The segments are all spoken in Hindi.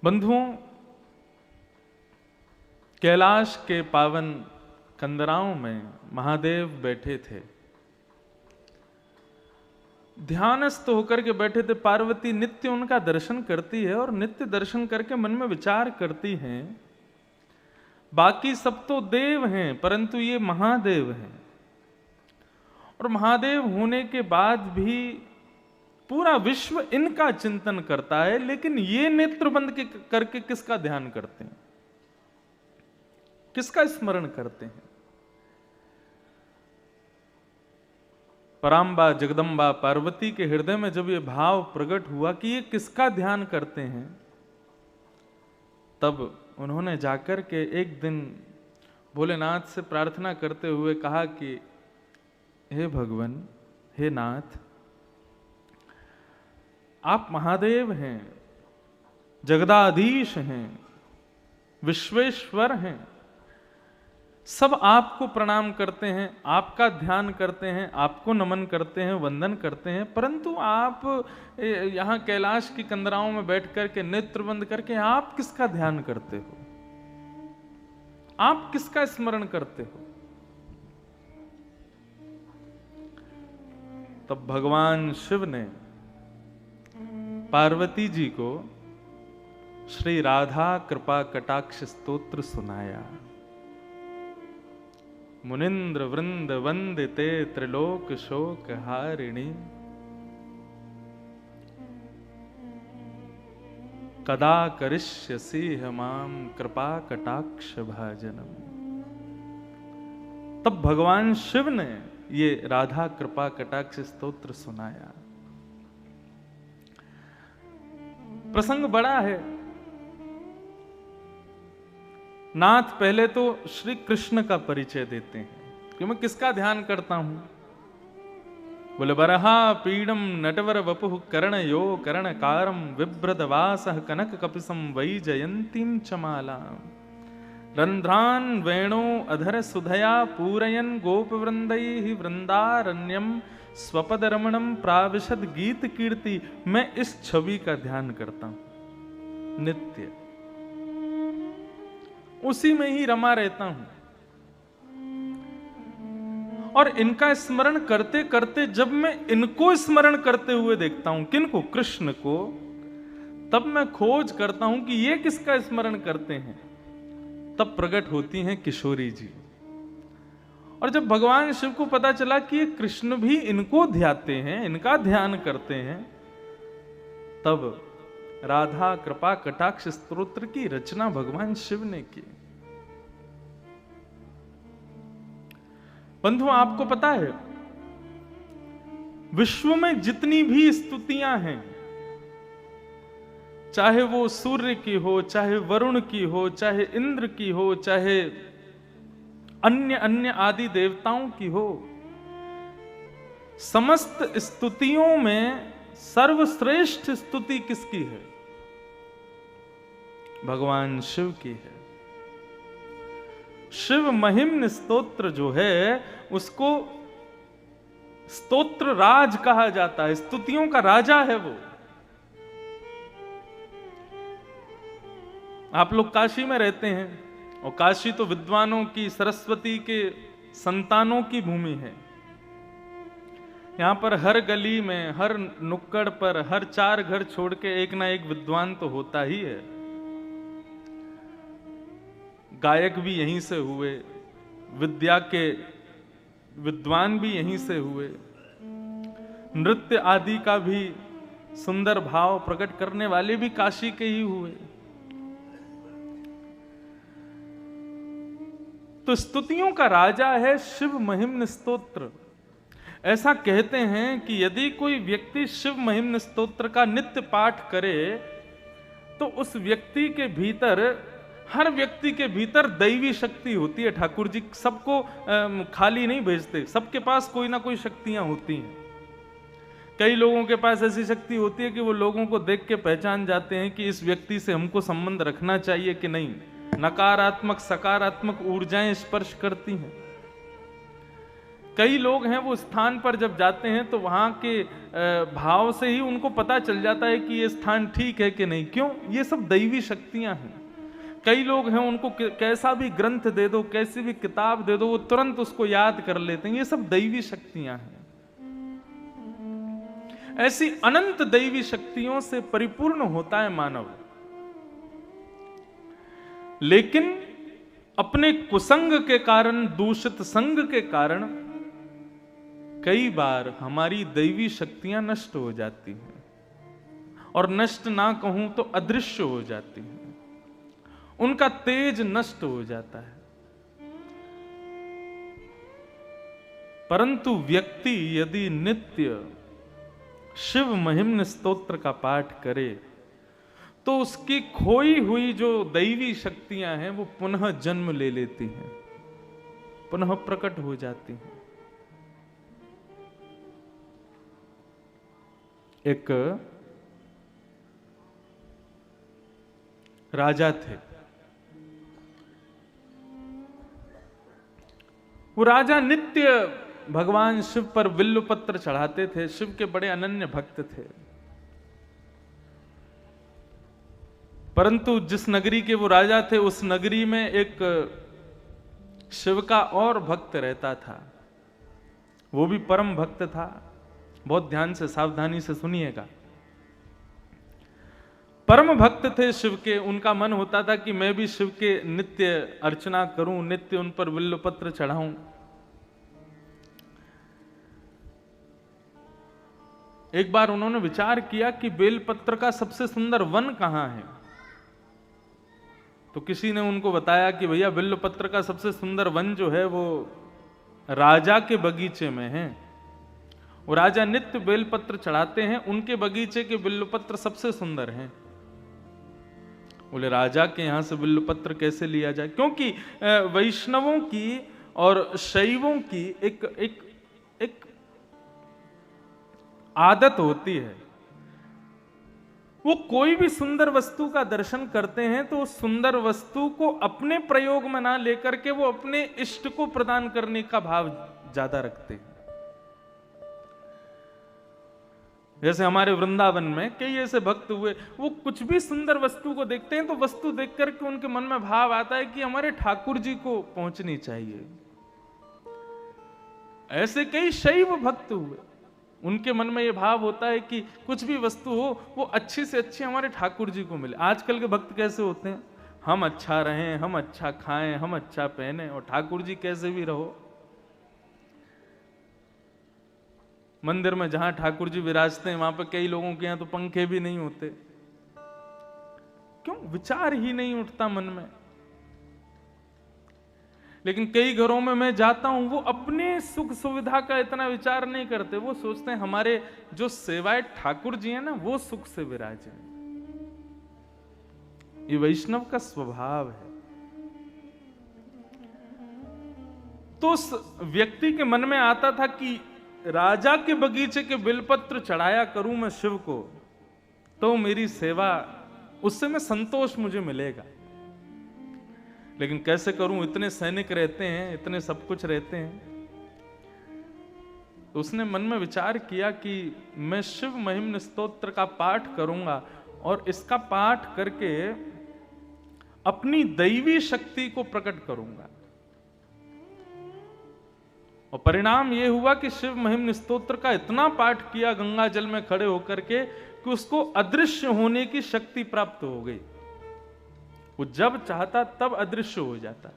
बंधुओं, कैलाश के पावन कंदराओं में महादेव बैठे थे। ध्यानस्थ होकर के बैठे थे। पार्वती नित्य उनका दर्शन करती है और नित्य दर्शन करके मन में विचार करती हैं, बाकी सब तो देव हैं परंतु ये महादेव हैं। और महादेव होने के बाद भी पूरा विश्व इनका चिंतन करता है, लेकिन ये नेत्र बंद करके किसका ध्यान करते हैं, किसका स्मरण करते हैं? पराम्बा जगदम्बा पार्वती के हृदय में जब ये भाव प्रकट हुआ कि ये किसका ध्यान करते हैं, तब उन्होंने जाकर के एक दिन भोलेनाथ से प्रार्थना करते हुए कहा कि हे भगवान, हे नाथ, आप महादेव हैं, जगदाधीश हैं, विश्वेश्वर हैं, सब आपको प्रणाम करते हैं, आपका ध्यान करते हैं, आपको नमन करते हैं, वंदन करते हैं, परंतु आप यहां कैलाश की कंदराओं में बैठ करके नेत्र बंद करके आप किसका ध्यान करते हो, आप किसका स्मरण करते हो? तब भगवान शिव ने पार्वती जी को श्री राधा कृपा कटाक्ष स्तोत्र सुनाया। मुनिंद्र वृंद वंदिते त्रिलोक शोक हारिणी, कदा करिष्यसि माम कृपा कटाक्ष भाजनम। तब भगवान शिव ने ये राधा कृपा कटाक्ष स्तोत्र सुनाया। प्रसंग बड़ा है। नाथ पहले तो श्री कृष्ण का परिचय देते हैं कि मैं किसका ध्यान करता हूं। बोले बरहा पीडम नटवर वपुः कर्ण यो कर्ण कारम विभ्रद वासः कनक कपिसम वै जयंतीम चमाला, रंध्रान वेणो अधर सुधया पूरयन गोप वृंदैः वृंदारण्यम स्वपद रमणम प्राविशद गीत कीर्ति। मैं इस छवि का ध्यान करता हूं, नित्य उसी में ही रमा रहता हूं। और इनका स्मरण करते करते जब मैं इनको स्मरण करते हुए देखता हूं, किनको? कृष्ण को, तब मैं खोज करता हूं कि ये किसका स्मरण करते हैं। तब प्रकट होती हैं किशोरी जी। और जब भगवान शिव को पता चला कि ये कृष्ण भी इनको ध्याते हैं, इनका ध्यान करते हैं, तब राधा कृपा कटाक्ष स्तोत्र की रचना भगवान शिव ने की। बंधु, आपको पता है विश्व में जितनी भी स्तुतियां हैं, चाहे वो सूर्य की हो, चाहे वरुण की हो, चाहे इंद्र की हो, चाहे अन्य अन्य आदि देवताओं की हो, समस्त स्तुतियों में सर्वश्रेष्ठ स्तुति किसकी है? भगवान शिव की है। शिव महिम्न स्तोत्र जो है उसको स्तोत्र राज कहा जाता है, स्तुतियों का राजा है वो। आप लोग काशी में रहते हैं और काशी तो विद्वानों की, सरस्वती के संतानों की भूमि है। यहां पर हर गली में, हर नुक्कड़ पर, हर 4 घर छोड़ के एक ना एक विद्वान तो होता ही है। गायक भी यहीं से हुए, विद्या के विद्वान भी यहीं से हुए, नृत्य आदि का भी सुंदर भाव प्रकट करने वाले भी काशी के ही हुए। तो स्तुतियों का राजा है शिव महिम्न स्तोत्र। ऐसा कहते हैं कि यदि कोई व्यक्ति शिव महिम्न स्तोत्र का नित्य पाठ करे तो उस व्यक्ति के भीतर, हर व्यक्ति के भीतर दैवी शक्ति होती है। ठाकुर जी सबको खाली नहीं भेजते, सबके पास कोई ना कोई शक्तियां होती हैं। कई लोगों के पास ऐसी शक्ति होती है कि वो लोगों को देख के पहचान जाते हैं कि इस व्यक्ति से हमको संबंध रखना चाहिए कि नहीं। नकारात्मक सकारात्मक ऊर्जाएं स्पर्श करती हैं। कई लोग हैं वो स्थान पर जब जाते हैं तो वहां के भाव से ही उनको पता चल जाता है कि ये स्थान ठीक है कि नहीं। क्यों? ये सब दैवी शक्तियां हैं। कई लोग हैं उनको कैसा भी ग्रंथ दे दो, कैसी भी किताब दे दो, वो तुरंत उसको याद कर लेते हैं। ये सब दैवी शक्तियां हैं। ऐसी अनंत दैवी शक्तियों से परिपूर्ण होता है मानव, लेकिन अपने कुसंग के कारण, दूषित संग के कारण कई बार हमारी दैवी शक्तियां नष्ट हो जाती हैं, और नष्ट ना कहूं तो अदृश्य हो जाती हैं। उनका तेज नष्ट हो जाता है। परंतु व्यक्ति यदि नित्य शिव महिम्न स्तोत्र का पाठ करे तो उसकी खोई हुई जो दैवी शक्तियां हैं वो पुनः जन्म ले लेती हैं, पुनः प्रकट हो जाती हैं। एक राजा थे। वो राजा नित्य भगवान शिव पर बिल्व पत्र चढ़ाते थे। शिव के बड़े अनन्य भक्त थे। परंतु जिस नगरी के वो राजा थे उस नगरी में एक शिव का और भक्त रहता था। वो भी परम भक्त था। बहुत ध्यान से, सावधानी से सुनिएगा। परम भक्त थे शिव के। उनका मन होता था कि मैं भी शिव के नित्य अर्चना करूं, नित्य उन पर बिल्व पत्र चढ़ाऊं। एक बार उन्होंने विचार किया कि बेलपत्र का सबसे सुंदर वन कहां है। तो किसी ने उनको बताया कि भैया बिल्वपत्र का सबसे सुंदर वन जो है वो राजा के बगीचे में है। वो राजा नित्य बेलपत्र चढ़ाते हैं, उनके बगीचे के बिल्वपत्र सबसे सुंदर हैं। बोले राजा के यहां से बिल्वपत्र कैसे लिया जाए? क्योंकि वैष्णवों की और शैवों की एक आदत होती है। वो कोई भी सुंदर वस्तु का दर्शन करते हैं तो उस सुंदर वस्तु को अपने प्रयोग में ना लेकर के वो अपने इष्ट को प्रदान करने का भाव ज्यादा रखते हैं। जैसे हमारे वृंदावन में कई ऐसे भक्त हुए, वो कुछ भी सुंदर वस्तु को देखते हैं तो वस्तु देख करके उनके मन में भाव आता है कि हमारे ठाकुर जी को पहुंचनी चाहिए। ऐसे कई शैव भक्त हुए, उनके मन में यह भाव होता है कि कुछ भी वस्तु हो वो अच्छी से अच्छी हमारे ठाकुर जी को मिले। आजकल के भक्त कैसे होते हैं? हम अच्छा रहें, हम अच्छा खाएं, हम अच्छा पहने, और ठाकुर जी कैसे भी रहो। मंदिर में जहां ठाकुर जी विराजते हैं वहां पर कई लोगों के यहां तो पंखे भी नहीं होते। क्यों? विचार ही नहीं उठता मन में। लेकिन कई घरों में मैं जाता हूं, वो अपने सुख सुविधा का इतना विचार नहीं करते। वो सोचते हैं हमारे जो सेवाए ठाकुर जी हैं ना वो सुख से विराजे। ये वैष्णव का स्वभाव है। तो उस व्यक्ति के मन में आता था कि राजा के बगीचे के बिलपत्र चढ़ाया करूं मैं शिव को, तो मेरी सेवा, उससे मैं संतोष मुझे मिलेगा। लेकिन कैसे करूं? इतने सैनिक रहते हैं, इतने सब कुछ रहते हैं। तो उसने मन में विचार किया कि मैं शिव महिम्न स्तोत्र का पाठ करूंगा और इसका पाठ करके अपनी दैवी शक्ति को प्रकट करूंगा। और परिणाम यह हुआ कि शिव महिम्न स्तोत्र का इतना पाठ किया गंगा जल में खड़े होकर के कि उसको अदृश्य होने की शक्ति प्राप्त हो गई। वो जब चाहता तब अदृश्य हो जाता।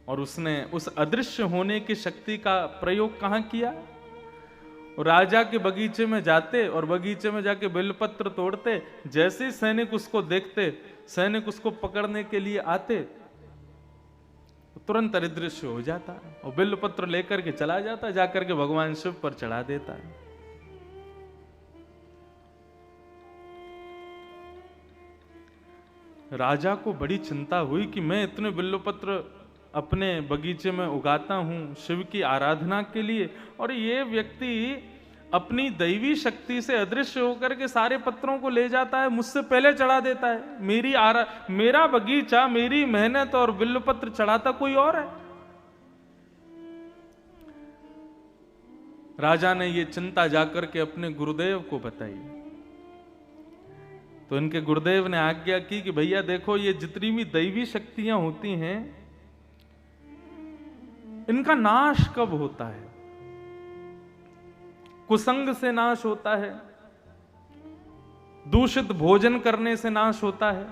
और उसने उस अदृश्य होने की शक्ति का प्रयोग कहां किया? राजा के बगीचे में जाते और बगीचे में जाके बेलपत्र तोड़ते। जैसे ही सैनिक उसको देखते, सैनिक उसको पकड़ने के लिए आते, तुरंत अदृश्य हो जाता और बेलपत्र लेकर के चला जाता, जाकर के भगवान शिव पर चढ़ा देता है। राजा को बड़ी चिंता हुई कि मैं इतने बिल्वपत्र अपने बगीचे में उगाता हूं शिव की आराधना के लिए, और ये व्यक्ति अपनी दैवी शक्ति से अदृश्य होकर के सारे पत्रों को ले जाता है, मुझसे पहले चढ़ा देता है। मेरा बगीचा, मेरी मेहनत और बिल्वपत्र चढ़ाता कोई और है। राजा ने ये चिंता जाकर के अपने गुरुदेव को बताई। तो इनके गुरुदेव ने आज्ञा की कि भैया देखो, ये जितनी भी दैवी शक्तियां होती हैं, इनका नाश कब होता है? कुसंग से नाश होता है, दूषित भोजन करने से नाश होता है,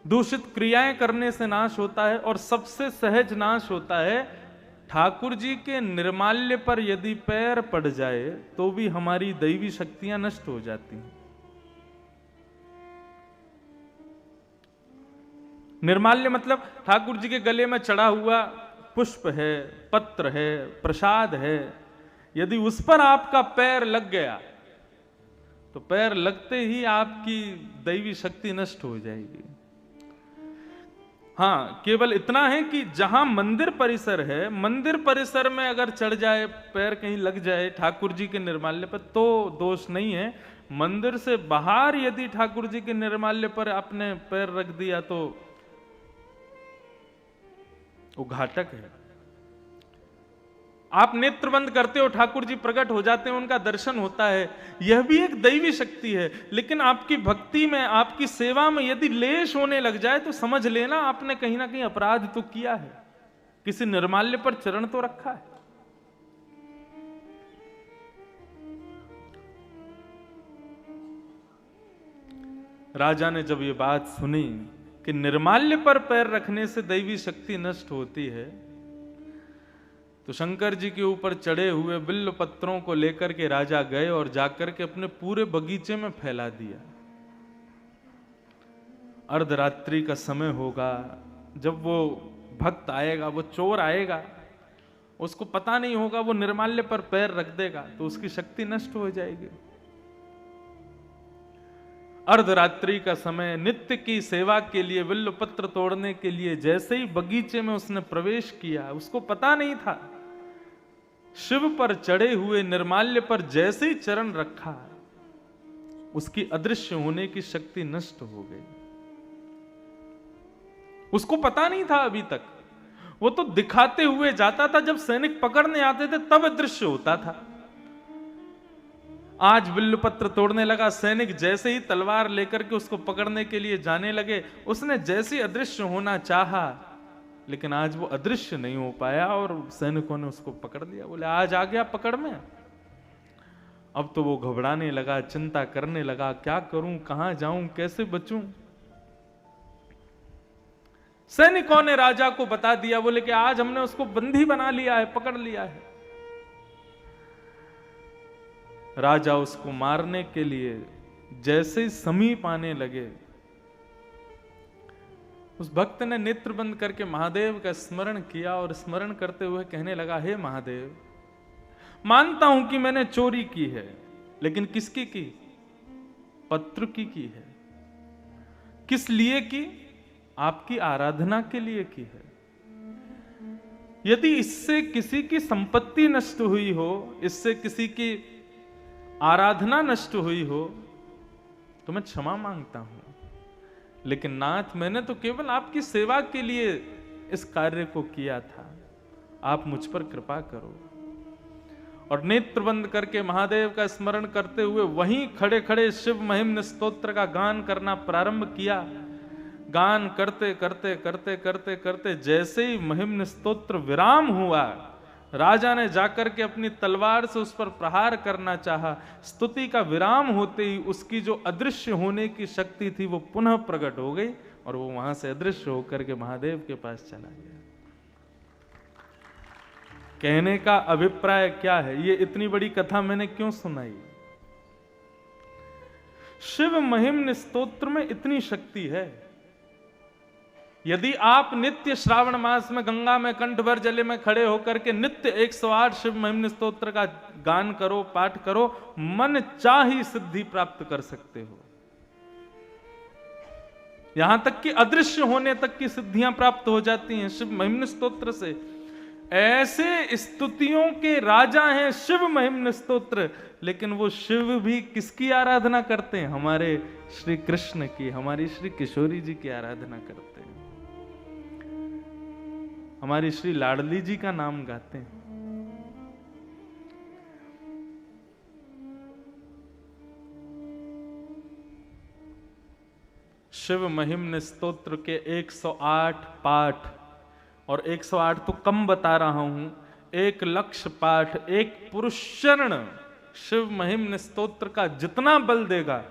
दूषित क्रियाएं करने से नाश होता है, और सबसे सहज नाश होता है ठाकुर जी के निर्माल्य पर यदि पैर पड़ जाए तो भी हमारी दैवी शक्तियां नष्ट हो जाती हैं। निर्माल्य मतलब ठाकुर जी के गले में चढ़ा हुआ पुष्प है, पत्र है, प्रसाद है, यदि उस पर आपका पैर लग गया तो पैर लगते ही आपकी दैवी शक्ति नष्ट हो जाएगी। हाँ, केवल इतना है कि जहां मंदिर परिसर है, मंदिर परिसर में अगर चढ़ जाए, पैर कहीं लग जाए ठाकुर जी के निर्माल्य पर तो दोष नहीं है। मंदिर से बाहर यदि ठाकुर जी के निर्माल्य पर आपने पैर रख दिया तो वो घातक है। आप नेत्र बंद करते हो, ठाकुर जी प्रकट हो जाते हैं, उनका दर्शन होता है, यह भी एक दैवी शक्ति है। लेकिन आपकी भक्ति में, आपकी सेवा में यदि लेश होने लग जाए तो समझ लेना आपने कहीं ना कहीं अपराध तो किया है, किसी निर्माल्य पर चरण तो रखा है। राजा ने जब ये बात सुनी कि निर्माल्य पर पैर रखने से दैवी शक्ति नष्ट होती है, तो शंकर जी के ऊपर चढ़े हुए बिल्व पत्रों को लेकर के राजा गए और जाकर के अपने पूरे बगीचे में फैला दिया। अर्धरात्रि का समय होगा, जब वो भक्त आएगा, वो चोर आएगा, उसको पता नहीं होगा, वो निर्माल्य पर पैर रख देगा तो उसकी शक्ति नष्ट हो जाएगी। अर्धरात्रि का समय, नित्य की सेवा के लिए, बिल्व पत्र तोड़ने के लिए जैसे ही बगीचे में उसने प्रवेश किया, उसको पता नहीं था, शिव पर चढ़े हुए निर्माल्य पर जैसे ही चरण रखा, उसकी अदृश्य होने की शक्ति नष्ट हो गई। उसको पता नहीं था अभी तक, वो तो दिखाते हुए जाता था, जब सैनिक पकड़ने आते थे तब अदृश्य होता था। आज बिल्व पत्र तोड़ने लगा, सैनिक जैसे ही तलवार लेकर के उसको पकड़ने के लिए जाने लगे, उसने जैसे अदृश्य होना चाहा, लेकिन आज वो अदृश्य नहीं हो पाया और सैनिकों ने उसको पकड़ लिया। बोले आज आ गया पकड़ में। अब तो वो घबराने लगा, चिंता करने लगा, क्या करूं, कहां जाऊं, कैसे बचूं। सैनिकों ने राजा को बता दिया, बोले कि आज हमने उसको बंदी बना लिया है, पकड़ लिया है। राजा उसको मारने के लिए जैसे ही समीप आने लगे, उस भक्त ने नेत्र बंद करके महादेव का स्मरण किया और स्मरण करते हुए कहने लगा, हे महादेव, मानता हूं कि मैंने चोरी की है, लेकिन किसकी की? पत्र की है। किस लिए की? आपकी आराधना के लिए की है। यदि इससे किसी की संपत्ति नष्ट हुई हो, इससे किसी की आराधना नष्ट हुई हो, तो मैं क्षमा मांगता हूं, लेकिन नाथ, मैंने तो केवल आपकी सेवा के लिए इस कार्य को किया था, आप मुझ पर कृपा करो। और नेत्र बंद करके महादेव का स्मरण करते हुए वहीं खड़े खड़े शिव महिम्न स्तोत्र का गान करना प्रारंभ किया। गान करते करते करते करते करते जैसे ही महिम्न स्तोत्र विराम हुआ, राजा ने जाकर के अपनी तलवार से उस पर प्रहार करना चाहा। स्तुति का विराम होते ही उसकी जो अदृश्य होने की शक्ति थी वो पुनः प्रकट हो गई और वो वहां से अदृश्य होकर के महादेव के पास चला गया। कहने का अभिप्राय क्या है? ये इतनी बड़ी कथा मैंने क्यों सुनाई? शिव महिम्न स्तोत्र में इतनी शक्ति है। यदि आप नित्य श्रावण मास में गंगा में कंठ भर जले में खड़े होकर के नित्य 108 शिव महिम्न स्तोत्र का गान करो, पाठ करो, मन चाही सिद्धि प्राप्त कर सकते हो। यहां तक कि अदृश्य होने तक की सिद्धियां प्राप्त हो जाती हैं शिव महिम्न स्तोत्र से। ऐसे स्तुतियों के राजा हैं शिव महिम्न स्तोत्र, लेकिन वो शिव भी किसकी आराधना करते हैं? हमारे श्री कृष्ण की, हमारी श्री किशोरी जी की आराधना करते हैं, हमारी श्री लाडली जी का नाम गाते हैं। शिव महिम्न स्तोत्र के 108 पाठ, और 108 तो कम बता रहा हूं, 1,00,000 पाठ, एक पुरुष चरण शिव महिम्न स्तोत्र का जितना बल देगा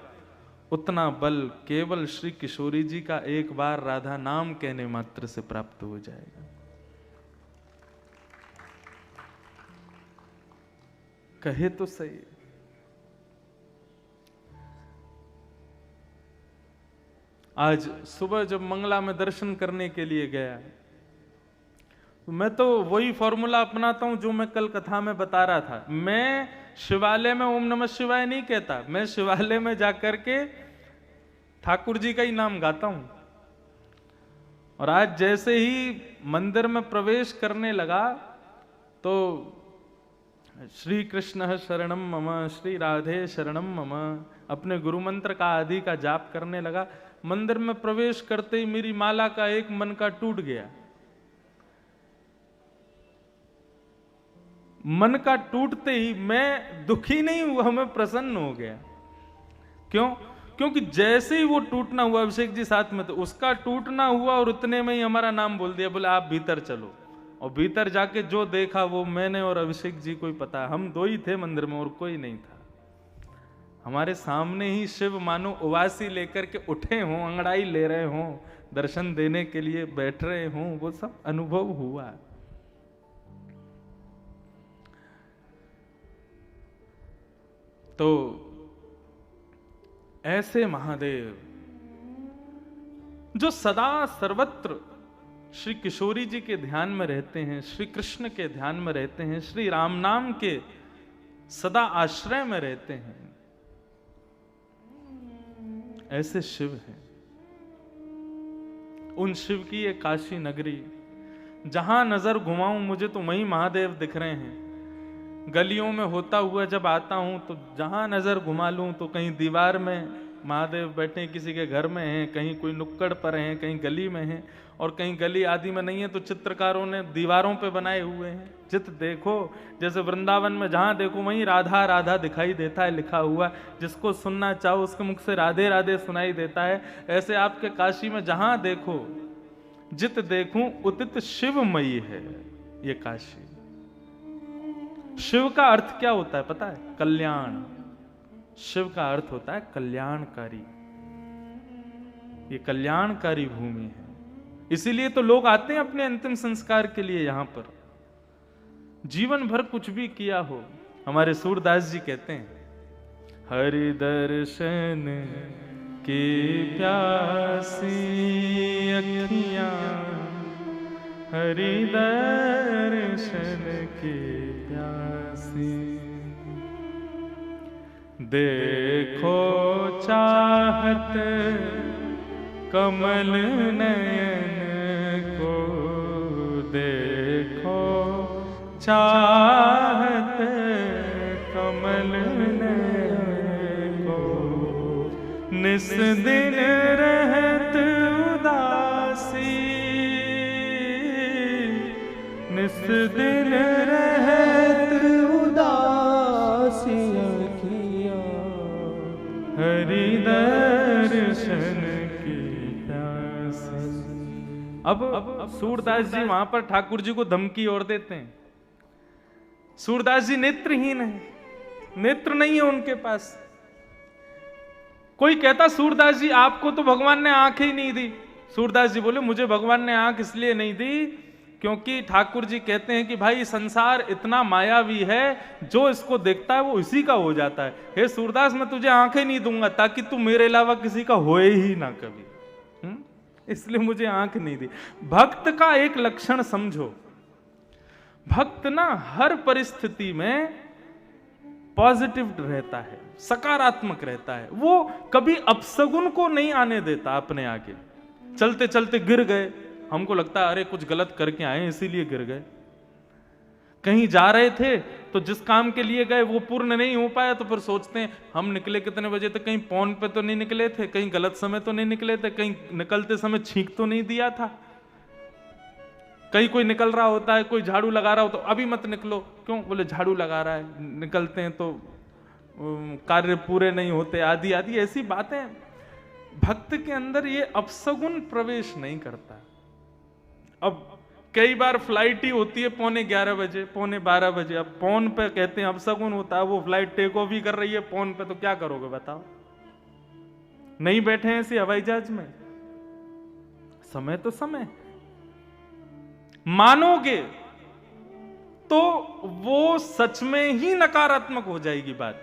उतना बल केवल श्री किशोरी जी का एक बार राधा नाम कहने मात्र से प्राप्त हो जाएगा। कहे तो सही। आज सुबह जब मंगला में दर्शन करने के लिए गया, मैं तो वही फॉर्मूला अपनाता हूं जो मैं कल कथा में बता रहा था। मैं शिवालय में ओम नमः शिवाय नहीं कहता, मैं शिवालय में जाकर के ठाकुर जी का ही नाम गाता हूं। और आज जैसे ही मंदिर में प्रवेश करने लगा तो श्री कृष्ण शरणम मम, श्री राधे शरणम मम, अपने गुरु मंत्र का आदि का जाप करने लगा। मंदिर में प्रवेश करते ही मेरी माला का एक मन का टूट गया। मन का टूटते ही मैं दुखी नहीं हुआ, मैं प्रसन्न हो गया। क्यों? क्योंकि जैसे ही वो टूटना हुआ, अभिषेक जी साथ में तो उसका टूटना हुआ और उतने में ही हमारा नाम बोल दिया, बोले आप भीतर चलो। और भीतर जाके जो देखा वो मैंने और अभिषेक जी को ही पता, हम दो ही थे मंदिर में और कोई नहीं था। हमारे सामने ही शिव मानो उवासी लेकर के उठे हों, अंगड़ाई ले रहे हों, दर्शन देने के लिए बैठ रहे हों, वो सब अनुभव हुआ। तो ऐसे महादेव जो सदा सर्वत्र श्री किशोरी जी के ध्यान में रहते हैं, श्री कृष्ण के ध्यान में रहते हैं, श्री राम नाम के सदा आश्रय में रहते हैं, ऐसे शिव हैं। उन शिव की एक काशी नगरी, जहां नजर घुमाऊं मुझे तो वहीं महादेव दिख रहे हैं। गलियों में होता हुआ जब आता हूं तो जहां नजर घुमा लूं तो कहीं दीवार में महादेव बैठे किसी के घर में हैं, कहीं कोई नुक्कड़ पर हैं, कहीं गली में हैं, और कहीं गली आदि में नहीं है तो चित्रकारों ने दीवारों पे बनाए हुए हैं। चित्र देखो, जैसे वृंदावन में जहां देखो वहीं राधा राधा दिखाई देता है लिखा हुआ, जिसको सुनना चाहो उसके मुख से राधे राधे सुनाई देता है। ऐसे आपके काशी में जहां देखो, जित देखूं उतित शिवमयी है ये काशी। शिव का अर्थ क्या होता है पता है? कल्याण। शिव का अर्थ होता है कल्याणकारी। ये कल्याणकारी भूमि है, इसीलिए तो लोग आते हैं अपने अंतिम संस्कार के लिए यहां पर। जीवन भर कुछ भी किया हो, हमारे सूरदास जी कहते हैं, हरि दर्शन की प्यासी अखियां, हरि दर्शन की प्यासी, देखो चाहत कमल नयन को, देखो चाहत कमल नयन को, निस दिन रहत उदासी, निस दिन रहत उदासी अखियां, हरि दर्शन की प्यासी। अब सूरदास जी वहां पर ठाकुर जी को धमकी और देते हैं। सूरदास जी नेत्रहीन है, नेत्र नहीं है उनके पास। कोई कहता सूरदास जी आपको तो भगवान ने आंख ही नहीं दी। सूरदास जी बोले मुझे भगवान ने आंख इसलिए नहीं दी क्योंकि ठाकुर जी कहते हैं कि भाई संसार इतना मायावी है, जो इसको देखता है वो इसी का हो जाता है। हे सूरदास मैं तुझे आंखें नहीं दूंगा ताकि तू मेरे अलावा किसी का होए ही ना कभी, इसलिए मुझे आंख नहीं दी। भक्त का एक लक्षण समझो, भक्त ना हर परिस्थिति में पॉजिटिव रहता है, सकारात्मक रहता है। वो कभी अपशगुन को नहीं आने देता अपने आगे। चलते चलते गिर गए, हमको लगता है अरे कुछ गलत करके आए इसीलिए गिर गए। कहीं जा रहे थे तो जिस काम के लिए गए वो पूर्ण नहीं हो पाया तो फिर सोचते हैं हम निकले कितने बजे थे, कहीं पौन पे तो नहीं निकले थे, कहीं गलत समय तो नहीं निकले थे, कहीं निकलते समय छींक तो नहीं दिया था। कहीं कोई निकल रहा होता है, कोई झाड़ू लगा रहा हो तो अभी मत निकलो, क्यों? बोले झाड़ू लगा रहा है, निकलते हैं तो कार्य पूरे नहीं होते, आदि आदि ऐसी बातें। भक्त के अंदर ये अपसगुन प्रवेश नहीं करता। अब कई बार फ्लाइट ही होती है 11:45 बजे, 11:45 बजे, अब फोन पे कहते हैं अपसगुन होता है, वो फ्लाइट टेक ऑफ ही कर रही है फोन पे, तो क्या करोगे बताओ? नहीं बैठे हैं ऐसे हवाई जहाज में? समय तो समय, मानोगे तो वो सच में ही नकारात्मक हो जाएगी बात,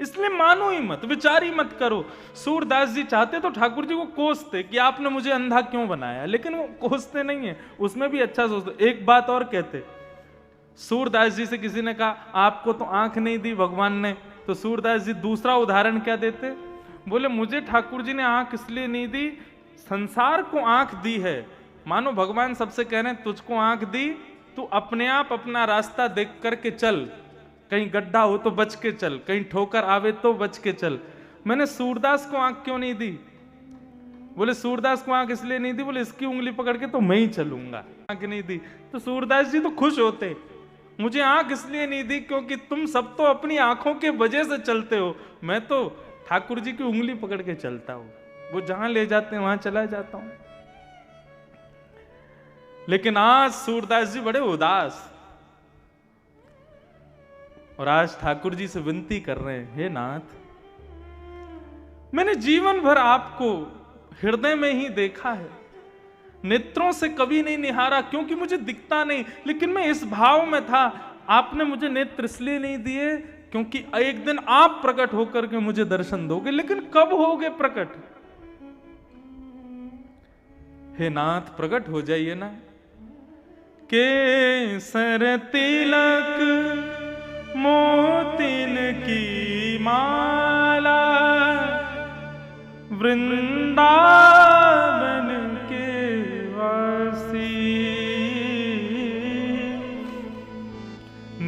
इसलिए मानो ही मत, विचार ही मत करो। सूरदास जी चाहते तो ठाकुर जी को कोसते कि आपने मुझे अंधा क्यों बनाया, लेकिन वो कोसते नहीं है, उसमें भी अच्छा सोचते। एक बात और कहते, सूरदास जी से किसी ने कहा आपको तो आंख नहीं दी भगवान ने, तो सूरदास जी दूसरा उदाहरण क्या देते, बोले मुझे ठाकुर जी ने आंख इसलिए नहीं दी, संसार को आंख दी है। मानो भगवान सबसे कह रहे हैं तुझको आंख दी, तू अपने आप अपना रास्ता देख करके चल, कहीं गड्ढा हो तो बच के चल, कहीं ठोकर आवे तो बच के चल। मैंने सूरदास को आंख क्यों नहीं दी? बोले सूरदास को आंख इसलिए नहीं दी, बोले इसकी उंगली पकड़ के तो मैं ही चलूंगा। आंख नहीं दी तो सूरदास जी तो खुश होते, मुझे आंख इसलिए नहीं दी क्योंकि तुम सब तो अपनी आंखों के वजह से चलते हो, मैं तो ठाकुर जी की उंगली पकड़ के चलता हूं, वो जहां ले जाते हैं वहां चला जाता हूं। लेकिन आज सूरदास जी बड़े उदास, और आज ठाकुर जी से विनती कर रहे हैं, हे नाथ, मैंने जीवन भर आपको हृदय में ही देखा है, नेत्रों से कभी नहीं निहारा क्योंकि मुझे दिखता नहीं, लेकिन मैं इस भाव में था, आपने मुझे नेत्र इसलिए नहीं दिए क्योंकि एक दिन आप प्रकट होकर के मुझे दर्शन दोगे, लेकिन कब होगे प्रकट? हे नाथ प्रकट हो जाइए ना। केसर तिलक मोतिन की माला, वृंदावन के वासी,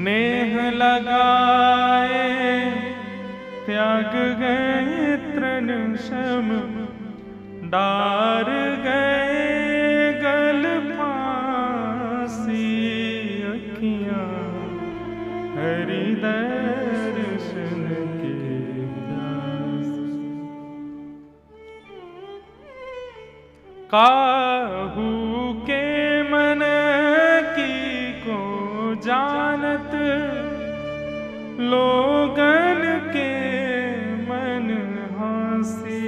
नेह लगाए त्याग गए तृण शम, डार गए गल फांसी, अखियां हरि दर्शन के प्यासी। काहू के मन की को जानत, लोगन के मन हासी।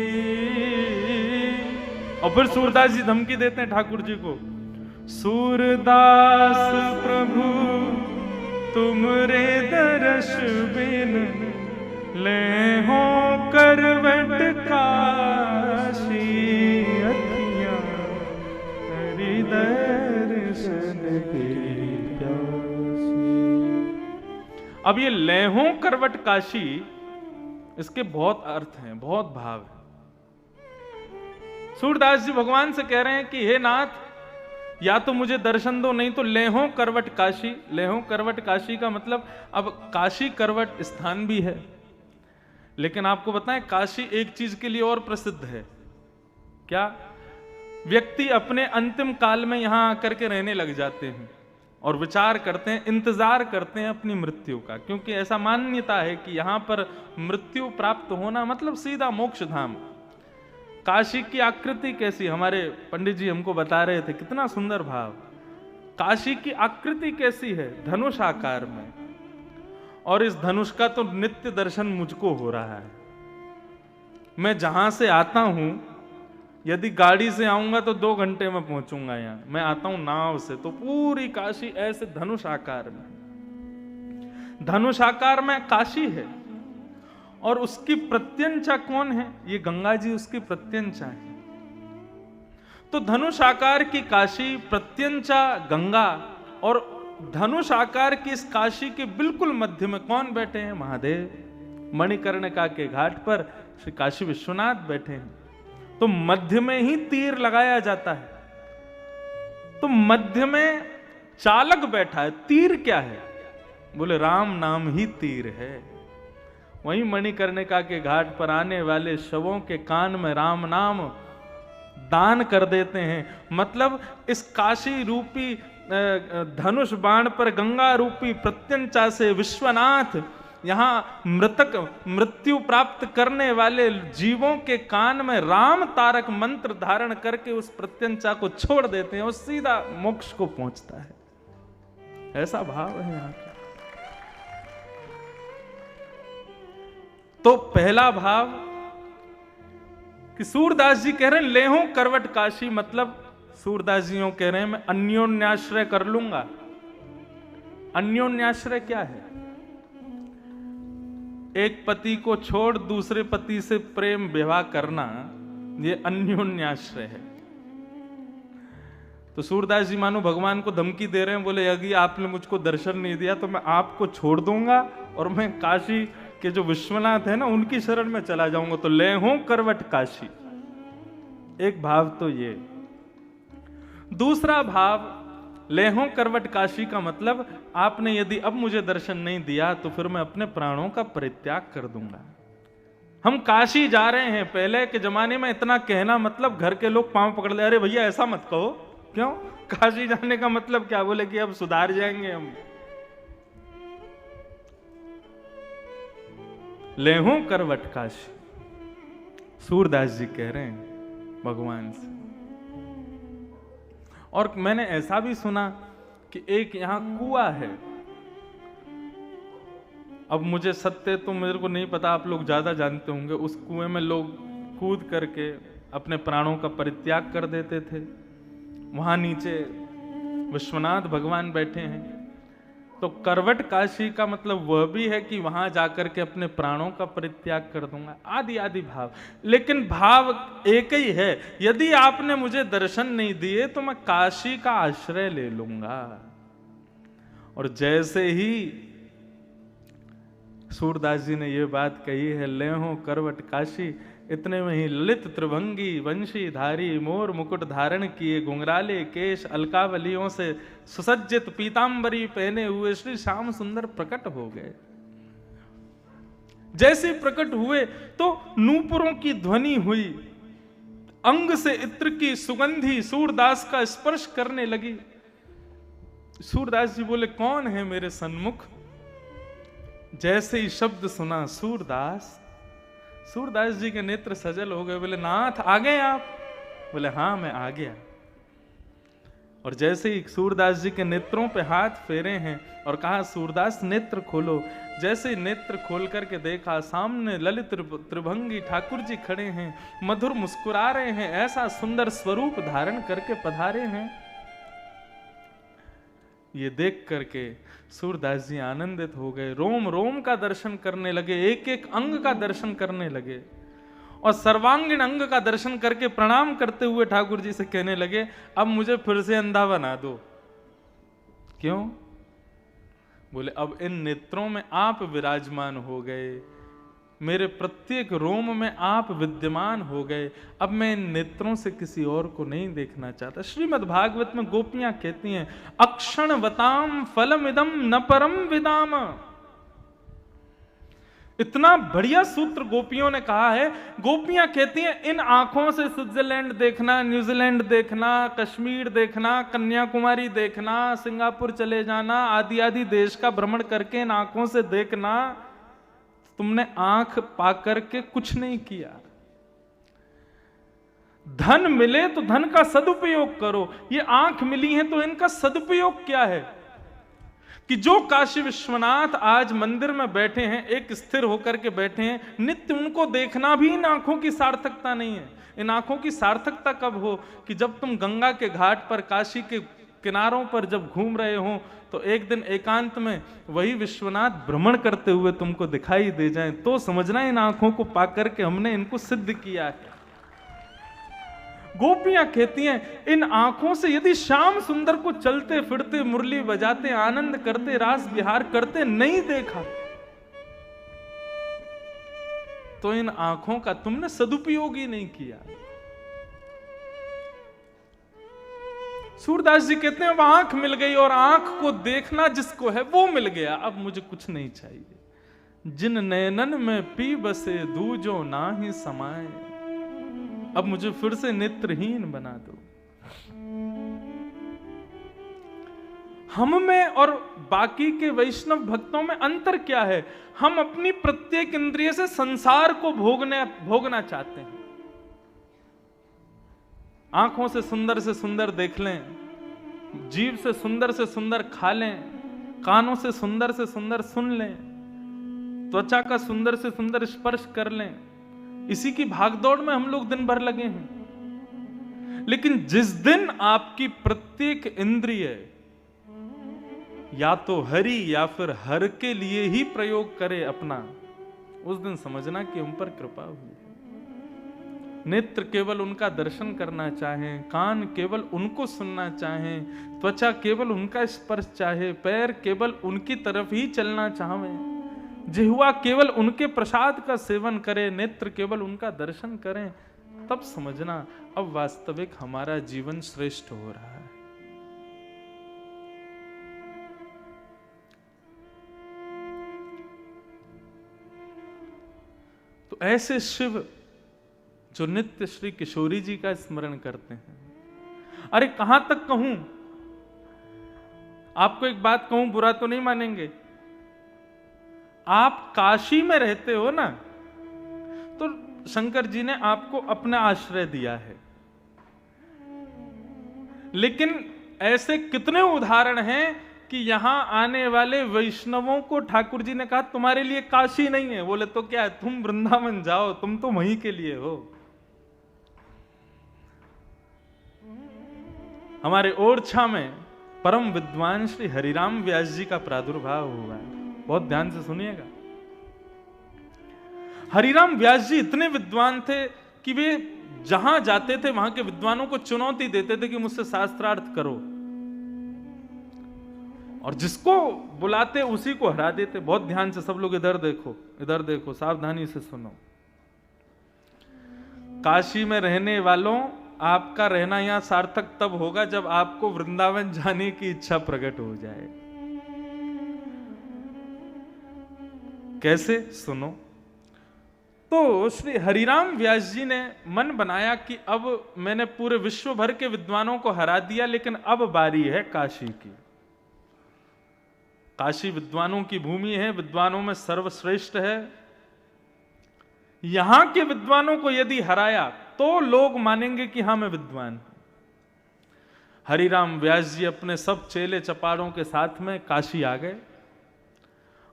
और फिर सूरदास जी धमकी देते हैं ठाकुर जी को, सूरदास प्रभु तुमरे दर्श बिन, ले हो करवट काशी, अखियां हरि दर्शन की प्यासी। अब ये लेहों करवट काशी, इसके बहुत अर्थ हैं, बहुत भाव है। सूरदास जी भगवान से कह रहे हैं कि हे नाथ, या तो मुझे दर्शन दो, नहीं तो लेहों करवट काशी। लेहों करवट काशी का मतलब, अब काशी करवट स्थान भी है, लेकिन आपको बताएं काशी एक चीज के लिए और प्रसिद्ध है। क्या? व्यक्ति अपने अंतिम काल में यहां आकर के रहने लग जाते हैं और विचार करते हैं, इंतजार करते हैं अपनी मृत्यु का, क्योंकि ऐसा मान्यता है कि यहां पर मृत्यु प्राप्त होना मतलब सीधा मोक्ष धाम। काशी की आकृति कैसी, हमारे पंडित जी हमको बता रहे थे, कितना सुंदर भाव। काशी की आकृति कैसी है? धनुष आकार में, और इस धनुष का तो नित्य दर्शन मुझको हो रहा है। मैं जहां से आता हूं, यदि गाड़ी से आऊंगा तो 2 घंटे में पहुंचूंगा यहां, मैं आता हूं नाव से, तो पूरी काशी ऐसे धनुष आकार में, धनुष आकार में काशी है। और उसकी प्रत्यंचा कौन है? ये गंगा जी उसकी प्रत्यंचा है। तो धनुष आकार की काशी, प्रत्यंचा गंगा, और धनुष आकार की इस काशी के बिल्कुल मध्य में कौन बैठे हैं? महादेव। मणिकर्णिका के घाट पर श्री काशी विश्वनाथ बैठे हैं। तो मध्य में ही तीर लगाया जाता है, तो मध्य में चालक बैठा है। तीर क्या है? बोले राम नाम ही तीर है। वहीं मणिकर्णिका के घाट पर आने वाले शवों के कान में राम नाम दान कर देते हैं। मतलब इस काशी रूपी धनुष बाण पर गंगा रूपी प्रत्यंचा से विश्वनाथ यहाँ मृत्यु प्राप्त करने वाले जीवों के कान में राम तारक मंत्र धारण करके उस प्रत्यंचा को छोड़ देते हैं और सीधा मोक्ष को पहुंचता है। ऐसा भाव है यहाँ का। तो पहला भाव कि सूरदास जी कह रहे हैं लेहूं करवट काशी, मतलब सूरदास जी कह रहे हैं मैं अन्योन्याश्रय कर लूंगा। अन्योन्याश्रय क्या है? एक पति को छोड़ दूसरे पति से प्रेम विवाह करना, ये अन्योन्याश्रय है। तो सूरदास जी मानो भगवान को धमकी दे रहे हैं, बोले यदि आपने मुझको दर्शन नहीं दिया तो मैं आपको छोड़ दूंगा और मैं काशी के जो विश्वनाथ है ना उनकी शरण में चला जाऊंगा। तो लेहूं करवट काशी, एक भाव तो ये। दूसरा भाव लेहूं करवट काशी का मतलब आपने यदि अब मुझे दर्शन नहीं दिया तो फिर मैं अपने प्राणों का परित्याग कर दूंगा। हम काशी जा रहे हैं, पहले के जमाने में इतना कहना मतलब घर के लोग पांव पकड़ ले, अरे भैया ऐसा मत कहो। क्यों? काशी जाने का मतलब क्या? बोले कि अब सुधार जाएंगे हम। लेहूं करवट काशी, सूरदास जी कह रहे हैं भगवान से। और मैंने ऐसा भी सुना कि एक यहां कुआं है। अब मुझे सत्य तो मेरे को नहीं पता, आप लोग ज्यादा जानते होंगे। उस कुएं में लोग कूद करके अपने प्राणों का परित्याग कर देते थे। वहां नीचे विश्वनाथ भगवान बैठे हैं। तो करवट काशी का मतलब वह भी है कि वहां जाकर के अपने प्राणों का परित्याग कर दूंगा, आदि आदि भाव। लेकिन भाव एक ही है, यदि आपने मुझे दर्शन नहीं दिए तो मैं काशी का आश्रय ले लूंगा। और जैसे ही सूरदास जी ने यह बात कही है, लेहूं करवट काशी, इतने में ही ललित त्रिभंगी वंशी धारी मोर मुकुट धारण किए घुंघराले केश अलकावलियों से सुसज्जित पीतांबरी पहने हुए श्री श्याम सुंदर प्रकट हो गए। जैसे प्रकट हुए तो नूपुरों की ध्वनि हुई, अंग से इत्र की सुगंधी सूरदास का स्पर्श करने लगी। सूरदास जी बोले कौन है मेरे सन्मुख? जैसे ही शब्द सुना सूरदास, सूरदास जी के नेत्र सजल हो गए। बोले नाथ आ गए आप? बोले हाँ मैं आ गया। और जैसे ही सूरदास जी के नेत्रों पे हाथ फेरे हैं और कहा सूरदास नेत्र खोलो। जैसे ही नेत्र खोल करके देखा, सामने ललित त्रिभंगी ठाकुर जी खड़े हैं, मधुर मुस्कुरा रहे हैं, ऐसा सुंदर स्वरूप धारण करके पधारे हैं। ये देख करके सूरदास जी आनंदित हो गए, रोम रोम का दर्शन करने लगे, एक एक अंग का दर्शन करने लगे और सर्वांगीण अंग का दर्शन करके प्रणाम करते हुए ठाकुर जी से कहने लगे अब मुझे फिर से अंधा बना दो। क्यों? बोले अब इन नेत्रों में आप विराजमान हो गए, मेरे प्रत्येक रोम में आप विद्यमान हो गए, अब मैं इन नेत्रों से किसी और को नहीं देखना चाहता। श्रीमद् भागवत में गोपियां कहती हैं अक्षण वताम फलमिदम न परम विदाम। इतना बढ़िया सूत्र गोपियों ने कहा है। गोपियां कहती हैं इन आंखों से स्विट्जरलैंड देखना, न्यूजीलैंड देखना, कश्मीर देखना, कन्याकुमारी देखना, सिंगापुर चले जाना, आदि आदि देश का भ्रमण करके इन आंखों से देखना, तुमने आंख पाकर के कुछ नहीं किया। धन मिले तो धन का सदुपयोग करो। ये आंख मिली है तो इनका सदुपयोग क्या है कि जो काशी विश्वनाथ आज मंदिर में बैठे हैं, एक स्थिर होकर के बैठे हैं, नित्य उनको देखना भी इन आंखों की सार्थकता नहीं है। इन आंखों की सार्थकता कब हो कि जब तुम गंगा के घाट पर, काशी के किनारों पर जब घूम रहे हो तो एक दिन एकांत में वही विश्वनाथ भ्रमण करते हुए तुमको दिखाई दे जाएं, तो समझना इन आंखों को पाकर के हमने इनको सिद्ध किया है। गोपियां कहती हैं इन आंखों से यदि श्याम सुंदर को चलते फिरते, मुरली बजाते, आनंद करते, रास विहार करते नहीं देखा तो इन आंखों का तुमने सदुपयोग ही नहीं किया। सूरदास जी कहते हैं अब आंख मिल गई और आंख को देखना जिसको है वो मिल गया, अब मुझे कुछ नहीं चाहिए। जिन नयनन में पी बसे दूजो ना ही समाए, अब मुझे फिर से नेत्रहीन बना दो। हम में और बाकी के वैष्णव भक्तों में अंतर क्या है? हम अपनी प्रत्येक इंद्रिय से संसार को भोगना चाहते हैं। आंखों से सुंदर देख लें, जीभ से सुंदर खा लें, कानों से सुंदर सुन लें, त्वचा का सुंदर से सुंदर स्पर्श कर लें। इसी की भागदौड़ में हम लोग दिन भर लगे हैं। लेकिन जिस दिन आपकी प्रत्येक इंद्रिय या तो हरि या फिर हर के लिए ही प्रयोग करे अपना, उस दिन समझना कि हम पर कृपा हुई है। नेत्र केवल उनका दर्शन करना चाहें, कान केवल उनको सुनना चाहें, त्वचा केवल उनका स्पर्श चाहे, पैर केवल उनकी तरफ ही चलना चाहें, जिह्वा केवल उनके प्रसाद का सेवन करे, नेत्र केवल उनका दर्शन करें, तब समझना अब वास्तविक हमारा जीवन श्रेष्ठ हो रहा है। तो ऐसे शिव जो नित्य श्री किशोरी जी का स्मरण करते हैं, अरे कहां तक कहूं? आपको एक बात कहूं, बुरा तो नहीं मानेंगे। आप काशी में रहते हो ना, तो शंकर जी ने आपको अपना आश्रय दिया है। लेकिन ऐसे कितने उदाहरण हैं कि यहां आने वाले वैष्णवों को ठाकुर जी ने कहा तुम्हारे लिए काशी नहीं है। बोले तो क्या है, तुम वृंदावन जाओ, तुम तो वहीं के लिए हो। हमारे ओरछा में परम विद्वान श्री हरिराम व्यास जी का प्रादुर्भाव हुआ है। बहुत ध्यान से सुनिएगा। हरिराम व्यास जी इतने विद्वान थे कि वे जहां जाते थे वहां के विद्वानों को चुनौती देते थे कि मुझसे शास्त्रार्थ करो, और जिसको बुलाते उसी को हरा देते। बहुत ध्यान से सब लोग इधर देखो, सावधानी से सुनो। काशी में रहने वालों, आपका रहना यहां सार्थक तब होगा जब आपको वृंदावन जाने की इच्छा प्रकट हो जाए। कैसे? सुनो। तो श्री हरिराम व्यास जी ने मन बनाया कि अब मैंने पूरे विश्व भर के विद्वानों को हरा दिया, लेकिन अब बारी है काशी की। काशी विद्वानों की भूमि है, विद्वानों में सर्वश्रेष्ठ है। यहां के विद्वानों को यदि हराया तो लोग मानेंगे कि हां मैं विद्वान हूं। हरिराम व्यास जी अपने सब चेले चपाड़ों के साथ में काशी आ गए,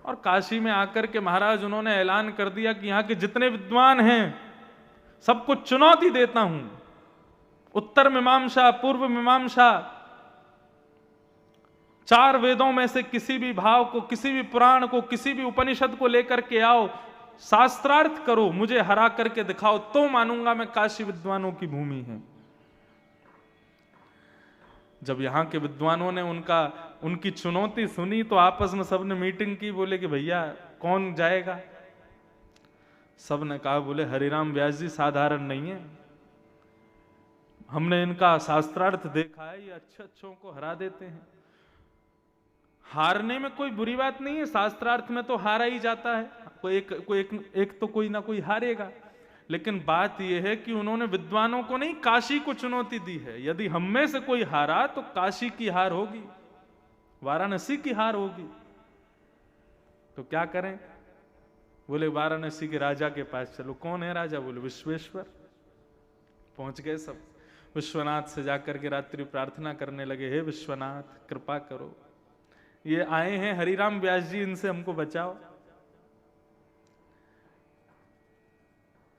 और काशी में आकर के महाराज उन्होंने ऐलान कर दिया कि यहां के जितने विद्वान हैं सबको चुनौती देता हूं। उत्तर मीमांसा, पूर्व मीमांसा, 4 वेदों में से किसी भी भाव को, किसी भी पुराण को, किसी भी उपनिषद को लेकर के आओ, शास्त्रार्थ करो, मुझे हरा करके दिखाओ, तो मानूंगा मैं काशी विद्वानों की भूमि है। जब यहां के विद्वानों ने उनकी चुनौती सुनी तो आपस में सबने मीटिंग की। बोले कि भैया कौन जाएगा? सबने कहा, बोले हरिराम व्यास जी साधारण नहीं है, हमने इनका शास्त्रार्थ देखा है, ये अच्छों को हरा देते हैं। हारने में कोई बुरी बात नहीं है, शास्त्रार्थ में तो हारा ही जाता है, एक तो कोई ना कोई हारेगा। लेकिन बात यह है कि उन्होंने विद्वानों को नहीं, काशी को चुनौती दी है। यदि हम में से कोई हारा तो काशी की हार होगी, वाराणसी की हार होगी। तो क्या करें? बोले वाराणसी के राजा के पास चलो। कौन है राजा? बोले विश्वेश्वर। पहुंच गए सब, विश्वनाथ से जाकर के रात्रि प्रार्थना करने लगे, हे विश्वनाथ कृपा करो, ये आए हैं हरिराम व्यास जी, इनसे हमको बचाओ।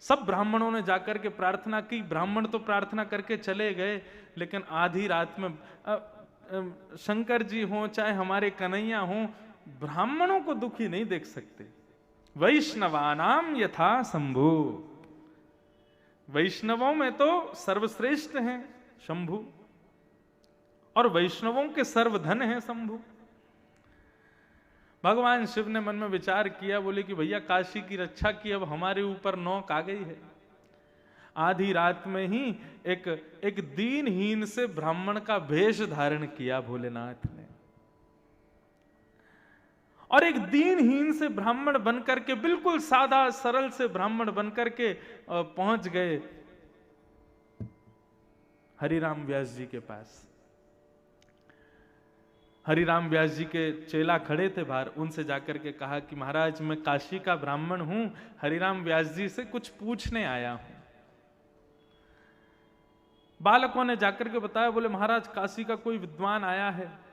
सब ब्राह्मणों ने जाकर के प्रार्थना की। ब्राह्मण तो प्रार्थना करके चले गए, लेकिन आधी रात में शंकर जी हों चाहे हमारे कन्हैया हों, ब्राह्मणों को दुखी नहीं देख सकते। वैष्णवानाम यथा शंभु, वैष्णवों में तो सर्वश्रेष्ठ हैं शंभु, और वैष्णवों के सर्वधन हैं शंभु। भगवान शिव ने मन में विचार किया, बोले कि भैया काशी की रक्षा की, अब हमारे ऊपर नौक आ गई है। आधी रात में ही एक दीनहीन से ब्राह्मण का वेश धारण किया भोलेनाथ ने, और एक दीनहीन से ब्राह्मण बनकर के, बिल्कुल सादा सरल से ब्राह्मण बनकर के पहुंच गए हरिराम व्यास जी के पास। हरिराम व्यास जी के चेला खड़े थे बाहर, उनसे जाकर के कहा कि महाराज मैं काशी का ब्राह्मण हूं, हरिराम व्यास जी से कुछ पूछने आया हूं। बालकों ने जाकर के बताया, बोले महाराज काशी का कोई विद्वान आया है,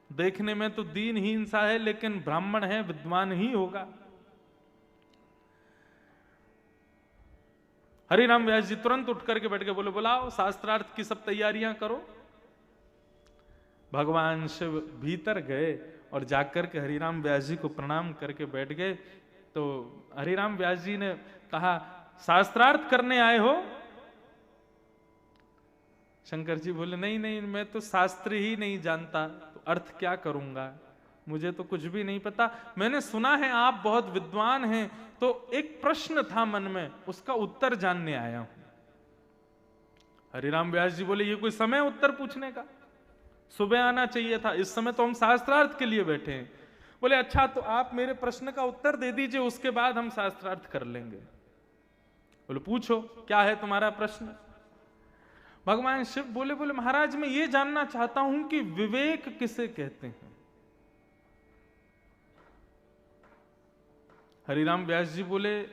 देखने में तो दीनहीन सा है लेकिन ब्राह्मण है, विद्वान ही होगा। हरिराम व्यास जी तुरंत उठ करके बैठ के बोले, बुलाओ, शास्त्रार्थ की सब तैयारियां करो। भगवान शिव भीतर गए और जाकर के हरिराम व्यास जी को प्रणाम करके बैठ गए। तो हरिराम व्यास जी ने कहा, शास्त्रार्थ करने आए हो? शंकर जी बोले, नहीं नहीं, मैं तो शास्त्र ही नहीं जानता, तो अर्थ क्या करूंगा, मुझे तो कुछ भी नहीं पता। मैंने सुना है आप बहुत विद्वान हैं, तो एक प्रश्न था मन में, उसका उत्तर जानने आया हूं। हरिराम व्यास जी बोले, ये कोई समय उत्तर पूछने का? सुबह आना चाहिए था, इस समय तो हम शास्त्रार्थ के लिए बैठे हैं। बोले अच्छा, तो आप मेरे प्रश्न का उत्तर दे दीजिए, उसके बाद हम शास्त्रार्थ कर लेंगे। बोले पूछो, क्या है तुम्हारा प्रश्न? भगवान शिव बोले, महाराज मैं ये जानना चाहता हूं कि विवेक किसे कहते हैं? हरिराम व्यास जी बोले,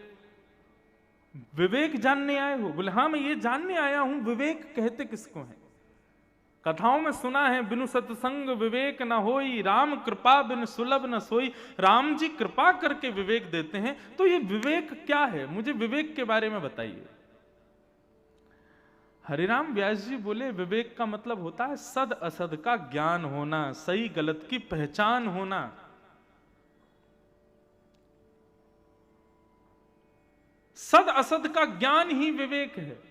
विवेक जानने आए हो? बोले हाँ, मैं ये जानने आया हूं विवेक कहते किसको हैं। कथाओं में सुना है, बिनु सत्संग विवेक न होई, राम कृपा बिन सुलभ न सोई। राम जी कृपा करके विवेक देते हैं, तो ये विवेक क्या है, मुझे विवेक के बारे में बताइए। हरिराम व्यास जी बोले, विवेक का मतलब होता है सद असद का ज्ञान होना, सही गलत की पहचान होना। सद असद का ज्ञान ही विवेक है।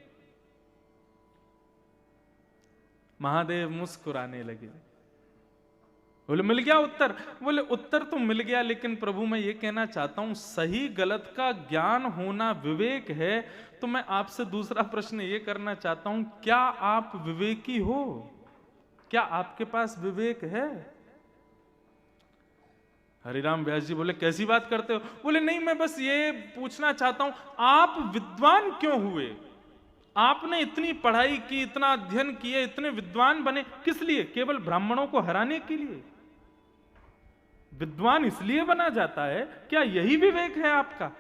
महादेव मुस्कुराने लगे, बोले मिल गया उत्तर? बोले उत्तर तो मिल गया, लेकिन प्रभु मैं ये कहना चाहता हूं सही गलत का ज्ञान होना विवेक है, तो मैं आपसे दूसरा प्रश्न ये करना चाहता हूं, क्या आप विवेकी हो? क्या आपके पास विवेक है? हरिराम व्यास जी बोले, कैसी बात करते हो? बोले नहीं, मैं बस ये पूछना चाहता हूं, आप विद्वान क्यों हुए? आपने इतनी पढ़ाई की, इतना अध्ययन किए, इतने विद्वान बने, किस लिए? केवल ब्राह्मणों को हराने के लिए? विद्वान इसलिए बना जाता है, क्या यही विवेक है आपका?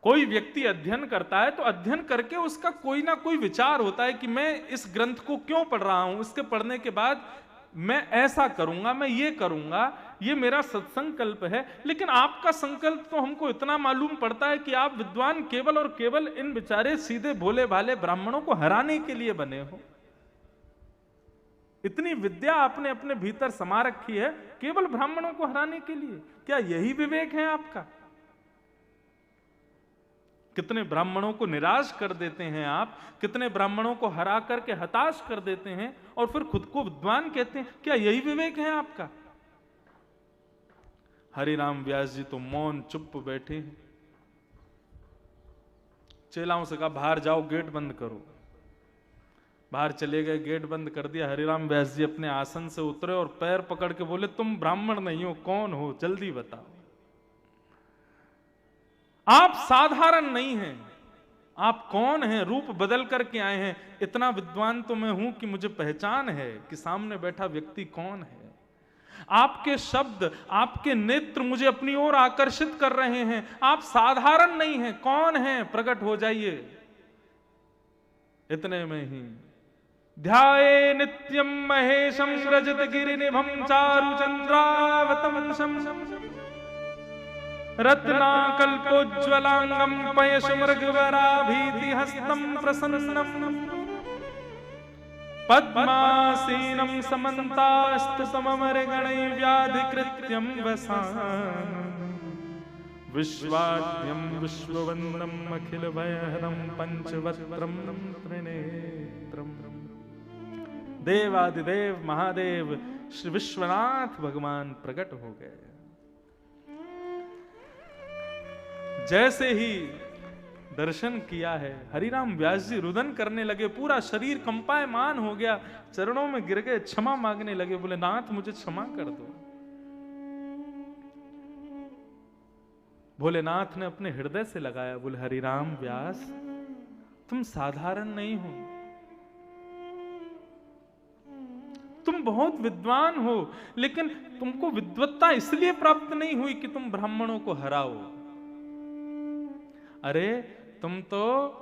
कोई व्यक्ति अध्ययन करता है तो अध्ययन करके उसका कोई ना कोई विचार होता है कि मैं इस ग्रंथ को क्यों पढ़ रहा हूं, इसके पढ़ने के बाद मैं ऐसा करूंगा, मैं ये करूंगा, ये मेरा सत्संकल्प है। लेकिन आपका संकल्प तो हमको इतना मालूम पड़ता है कि आप विद्वान केवल और केवल इन बेचारे सीधे भोले भाले ब्राह्मणों को हराने के लिए बने हो। इतनी विद्या आपने अपने भीतर समा रखी है केवल ब्राह्मणों को हराने के लिए। क्या यही विवेक है आपका? कितने ब्राह्मणों को निराश कर देते हैं आप, कितने ब्राह्मणों को हरा करके हताश कर देते हैं और फिर खुद को विद्वान कहते हैं। क्या यही विवेक है आपका? हरिराम व्यास जी तो मौन चुप बैठे हैं। चेलाओं से कहा बाहर जाओ, गेट बंद करो। बाहर चले गए, गेट बंद कर दिया। हरिराम व्यास जी अपने आसन से उतरे और पैर पकड़ के बोले, तुम ब्राह्मण नहीं हो, कौन हो, जल्दी बताओ। आप साधारण नहीं हैं, आप कौन हैं? रूप बदल करके आए हैं। इतना विद्वान तो मैं हूं कि मुझे पहचान है कि सामने बैठा व्यक्ति कौन है। आपके शब्द, आपके नेत्र मुझे अपनी ओर आकर्षित कर रहे हैं। आप साधारण नहीं हैं, कौन हैं? प्रकट हो जाइए। इतने में ही ध्याये नित्यम महेशम रजत गिरिनिभं चारु चंद्रावतंसम रत्नाकल्पोज्ज्वलांगं पयशमृगवराभीति हस्तं प्रसन्नं पद्मासीनं समन्तास्तुतममरगणैर्व्याधिकृत्यं वसानं विश्वाद्यं विश्ववन्दनं अखिलभयहरं पंचवक्त्रं त्रिनेत्रं। देवादिदेव महादेव श्री विश्वनाथ भगवान प्रकट हो गए। जैसे ही दर्शन किया है, हरिराम व्यास जी रुदन करने लगे, पूरा शरीर कंपायमान हो गया, चरणों में गिर गए, क्षमा मांगने लगे। बोले नाथ मुझे क्षमा कर दो। भोलेनाथ ने अपने हृदय से लगाया, बोले हरिराम व्यास तुम साधारण नहीं हो, तुम बहुत विद्वान हो, लेकिन तुमको विद्वत्ता इसलिए प्राप्त नहीं हुई कि तुम ब्राह्मणों को हराओ। अरे तुम तो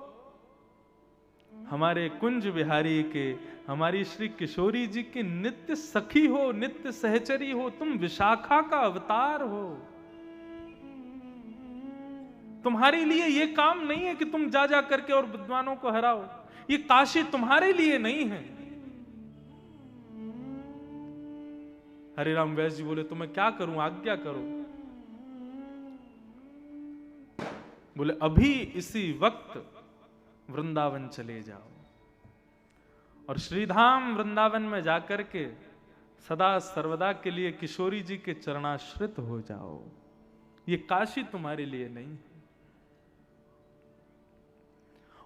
हमारे कुंज बिहारी के, हमारी श्री किशोरी जी के नित्य सखी हो, नित्य सहचरी हो, तुम विशाखा का अवतार हो। तुम्हारे लिए ये काम नहीं है कि तुम जा जा करके और विद्वानों को हराओ। ये काशी तुम्हारे लिए नहीं है। हरिराम व्यास जी बोले तो मैं क्या करूं, आज्ञा करो। बोले अभी इसी वक्त वृंदावन चले जाओ और श्रीधाम वृंदावन में जाकर के सदा सर्वदा के लिए किशोरी जी के चरणाश्रित हो जाओ। ये काशी तुम्हारे लिए नहीं है।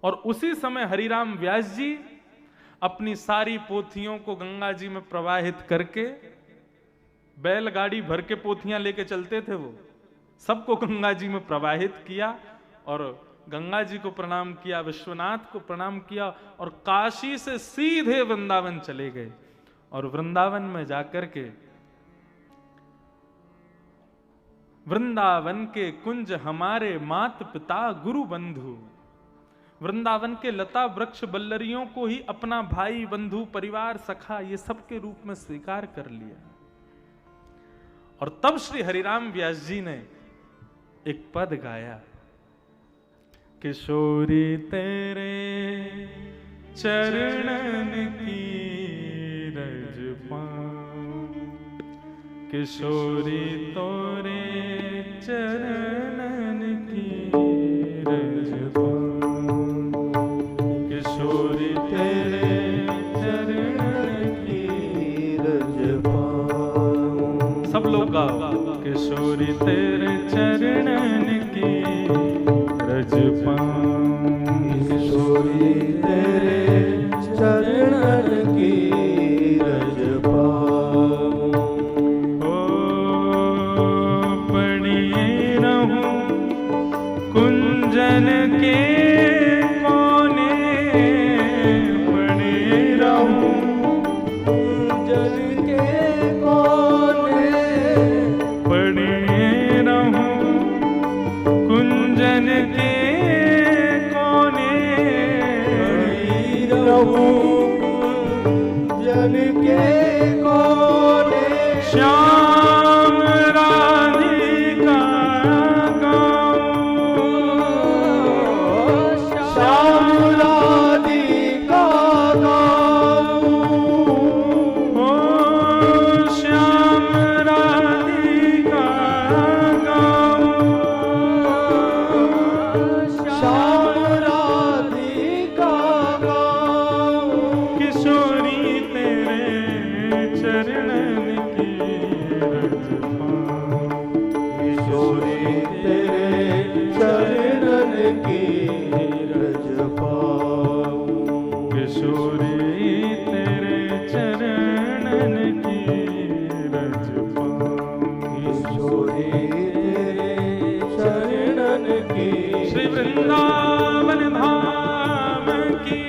और उसी समय हरिराम व्यास जी अपनी सारी पोथियों को गंगा जी में प्रवाहित करके, बैलगाड़ी भर के पोथियां लेके चलते थे वो, सबको गंगा जी में प्रवाहित किया और गंगा जी को प्रणाम किया, विश्वनाथ को प्रणाम किया और काशी से सीधे वृंदावन चले गए। और वृंदावन में जाकर के वृंदावन के कुंज हमारे मात पिता गुरु बंधु, वृंदावन के लता वृक्ष बल्लरियों को ही अपना भाई बंधु परिवार सखा ये सब के रूप में स्वीकार कर लिया। और तब श्री हरिराम व्यास जी ने एक पद गाया, किशोरी तेरे चरणन की रज पाऊं, किशोरी तोरे चरणन की रज पाऊं, किशोरी तेरे चरणन की रज पाऊं। सब लोग गाओ, किशोरी तेरे चरणन की रज पाऊं, किशोरी तेरे चरणन की रज पाऊं। ओ पड़ी रहूं कुंजन के कोने, पड़ी रहूं कुंजन के कोने, पड़ी रहूं कुंजन के कोने, जन के कोने, श्याम राधिका गाऊं, श्याम राधिका गाऊं, ओ श्याम राधिका गाऊं, श्याम राधिका गाऊं, किशोरी तेरे चरणन की रज पाऊं, किशोरी तेरे चरणन की रज पाऊं, किशोरी तेरे चरणन की रज पाऊं, किशोरी तेरे चरणन की। श्री वृंदावन धाम की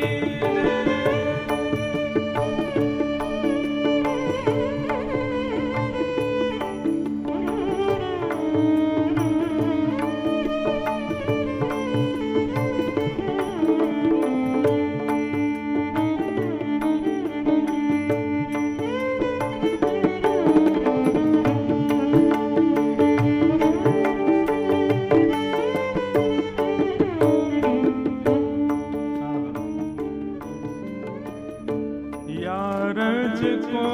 यारज को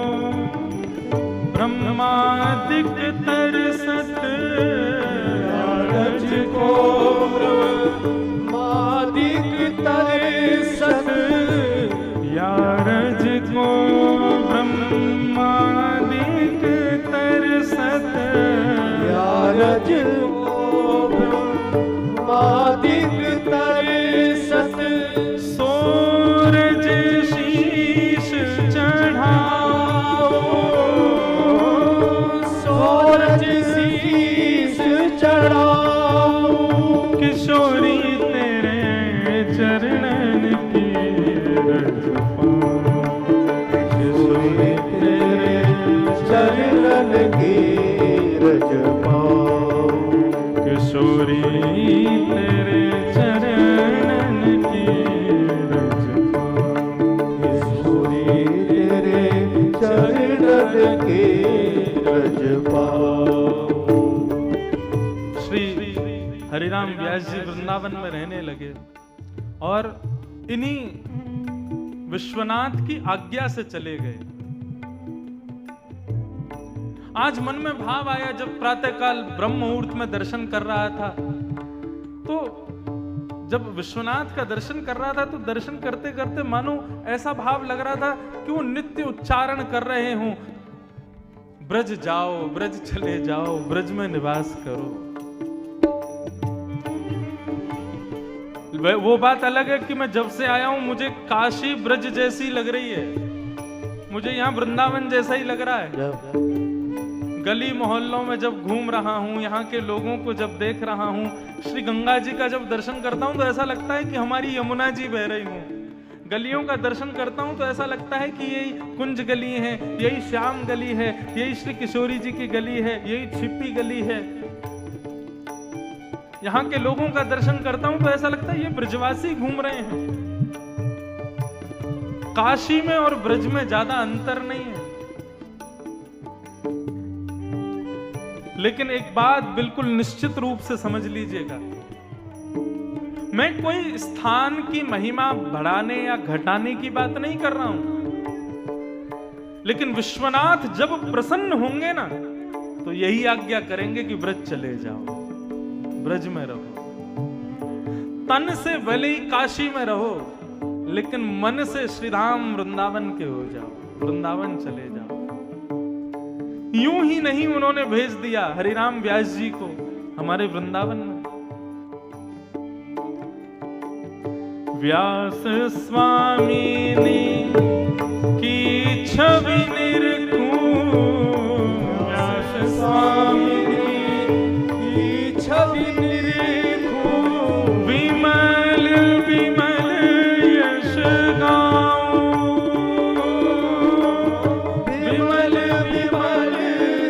ब्रह्मादिक तरसत, यारज को ब्रह्मादिक तरसत, यारज को ब्रह्मादिक तरसत, यारज को ब्रह्मादिक तरसत, सूरज शीश चढ़ाओ, सूरज शीश चढ़ाओ, किशोरी तेरे चरणन की रज पाऊं, किशोरी वृंदावन में रहने लगे और इन्हीं विश्वनाथ की आज्ञा से चले गए। आज मन में भाव आया, जब प्रातःकाल ब्रह्म मुहूर्त में दर्शन कर रहा था, तो जब विश्वनाथ का दर्शन कर रहा था तो दर्शन करते करते मानो ऐसा भाव लग रहा था कि वो नित्य उच्चारण कर रहे हों, ब्रज जाओ, ब्रज चले जाओ, ब्रज में निवास करो। वो बात अलग है कि मैं जब से आया हूं मुझे काशी ब्रज जैसी लग रही है, मुझे यहाँ वृंदावन जैसा ही लग रहा है। गली मोहल्लों में जब घूम रहा हूँ, यहाँ के लोगों को जब देख रहा हूँ, श्री गंगा जी का जब दर्शन करता हूँ तो ऐसा लगता है कि हमारी यमुना जी बह रही हूँ। गलियों का दर्शन करता हूँ तो ऐसा लगता है कि यही कुंज गली है, यही श्याम गली है, यही श्री किशोरी जी की गली है, यही छिपी गली है। यहाँ के लोगों का दर्शन करता हूं तो ऐसा लगता है ये ब्रजवासी घूम रहे हैं। काशी में और ब्रज में ज्यादा अंतर नहीं है। लेकिन एक बात बिल्कुल निश्चित रूप से समझ लीजिएगा, मैं कोई स्थान की महिमा बढ़ाने या घटाने की बात नहीं कर रहा हूं, लेकिन विश्वनाथ जब प्रसन्न होंगे ना तो यही आज्ञा करेंगे कि ब्रज चले जाओ, ब्रज में रहो। तन से भले ही काशी में रहो, लेकिन मन से श्रीधाम वृंदावन के हो जाओ, वृंदावन चले जाओ। यूं ही नहीं उन्होंने भेज दिया हरिराम व्यास जी को हमारे वृंदावन में। व्यास स्वामी ने की छवि निरखूं, व्यास स्वामी की छवि निरखूं, विमल विमल यश गाऊं, विमल विमल